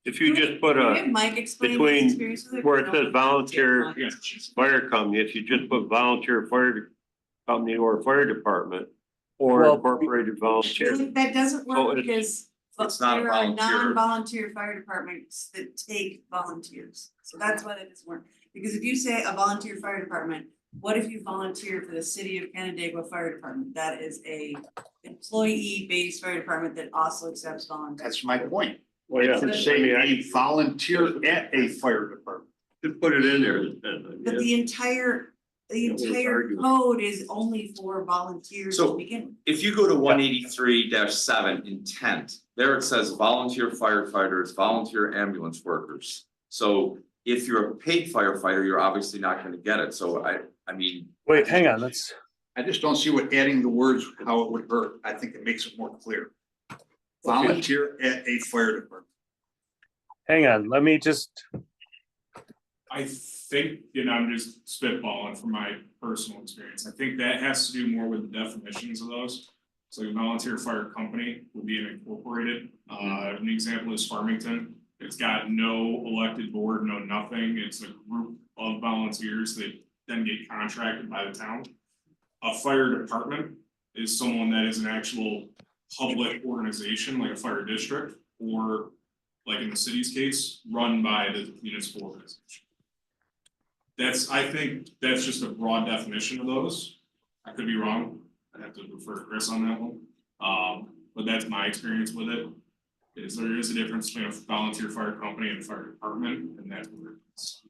If you just put Can we a, have Mike explain his between experience with it? where it says volunteer fire company, if you just put volunteer fire company or fire department or Well, incorporated volunteer. Really, that doesn't So work it's- because It's not a there are volunteer. non-volunteer fire departments that take volunteers. So that's why that doesn't work. Because if you say a volunteer fire department, what if you volunteer for the city of Canandaigua Fire Department? That is a employee-based fire department that also accepts volunteers. that's my point. Well, yeah, It should I say mean, a volunteer at a fire department. Just put it in there. But the entire Yeah, we'll argue. code is only for volunteers to So- begin with. If you go to 183-7 intent, there it says volunteer firefighters, volunteer ambulance workers. So if you're a paid firefighter, you're obviously not gonna get it. So I mean. wait, hang on, let's, I just don't see what adding the words, how it would hurt. I think it makes it more clear. Volunteer at a fire department. hang on, let me just, I think, and I'm just spitballing from my personal experience, I think that has to do more with the definitions of those. So a volunteer fire company would be an incorporated, an example is Farmington. It's got no elected board, no nothing, it's a group of volunteers that then get contracted by the town. A fire department is someone that is an actual public organization, like a fire district, or like in the city's case, run by the municipal organization. I think that's just a broad definition of those. I could be wrong. I have to refer to Chris on that one. But that's my experience with it. Is there is a difference between a volunteer fire company and a fire department, and that's where it's.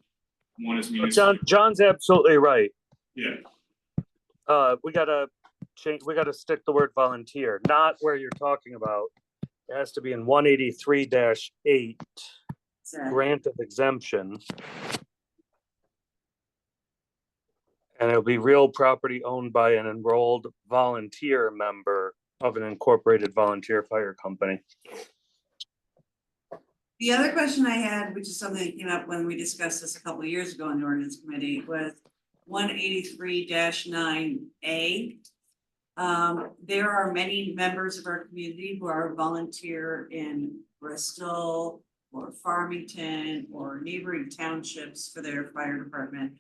One is municipal. John's absolutely right. Yeah, We gotta change, we gotta stick the word volunteer, not where you're talking about. It has to be in 183-8, So- grant of exemption. And it'll be real property owned by an enrolled volunteer member of an incorporated volunteer fire company. The other question I had, which is something that came up when we discussed this a couple of years ago in the ordinance committee, was 183-9A. There are many members of our community who are volunteer in Bristol or Farmington or neighboring townships for their fire department.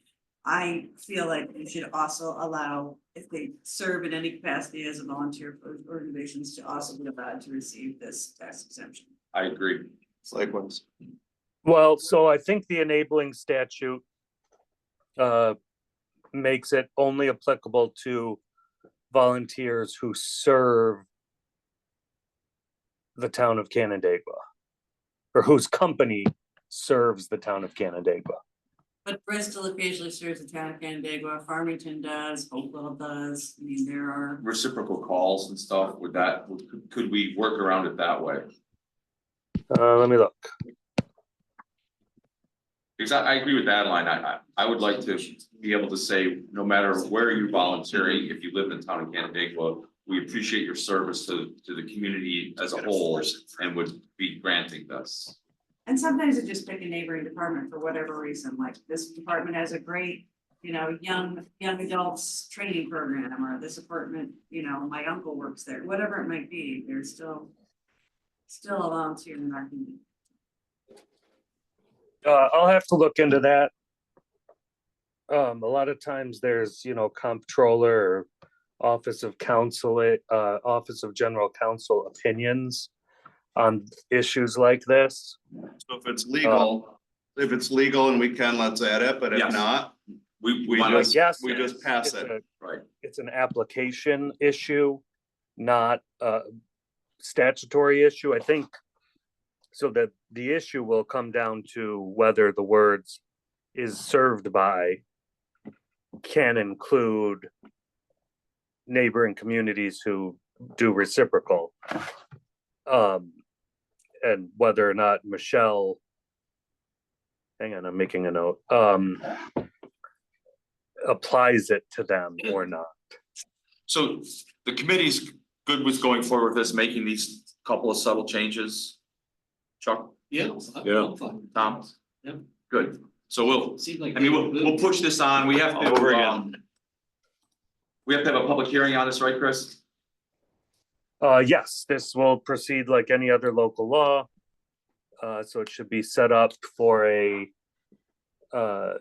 I feel like you should also allow, if they serve in any capacity as a volunteer for organizations, to also be allowed to receive this tax exemption. I agree. Likewise. Well, so I think the enabling statute makes it only applicable to volunteers who serve the town of Canandaigua, or whose company serves the town of Canandaigua. But Bristol occasionally serves the town of Canandaigua, Farmington does, Hopewell does, I mean, there are. Reciprocal calls and stuff, could we work around it that way? Let me look. Because I agree with that line. I would like to be able to say, no matter where you're volunteering, if you live in the town of Canandaigua, we appreciate your service to the community as a whole and would be granting this. And sometimes it just pick a neighboring department for whatever reason, like this department has a great, you know, young adults training program, or this department, you know, my uncle works there, whatever it might be, there's still a volunteer in our community. I'll have to look into that. A lot of times there's, you know, comptroller or Office of Counsel, Office of General Counsel opinions on issues like this. So if it's legal and we can, let's add it, but if Yes. not, We I guess we just pass it's it. a- right. It's an application issue, not a statutory issue, I think. So that the issue will come down to whether the words is served by can include neighboring communities who do reciprocal. And whether or not Michelle, hang on, I'm making a note, applies it to them or not. So the committee's good with going forward with this, making these couple of subtle changes? Chuck, Yeah. Yeah. I'm fine. Tom? Yep. Good. So we'll, Seems like. I mean, we'll push this on. We have Over to, again. we have to have a public hearing on this, right, Chris? Yes, this will proceed like any other local law. So it should be set up for a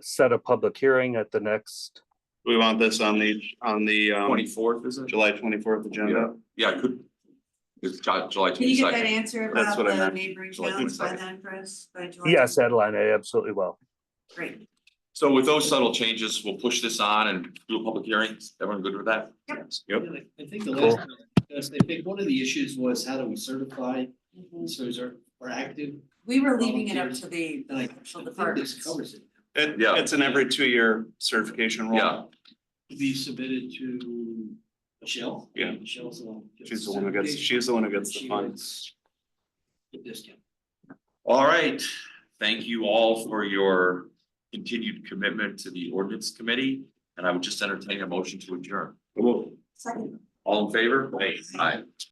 set a public hearing at the next. We want this on the 24th, is it? July 24th agenda. Yeah, it could. It's July Can you get that 22nd. answer That's about what I the meant. neighboring July towns by 22nd. then, Chris? By July? Yes, Adeline, I absolutely will. Great. So with those subtle changes, we'll push this on and do a public hearing. Everyone good with that? Yep. I think the last, I think one of the issues was how do we certify service or active? We were leaving it up to the And I actual think this departments. covers it. Yeah. It's an every 2-year certification role. Yeah, To be submitted to Michelle. Yeah. Michelle's the one. She's the one who gets the She fund. gets the discount. all right. Thank you all for your continued commitment to the ordinance committee. And I would just entertain a motion to adjourn. Second. All in favor? Aye.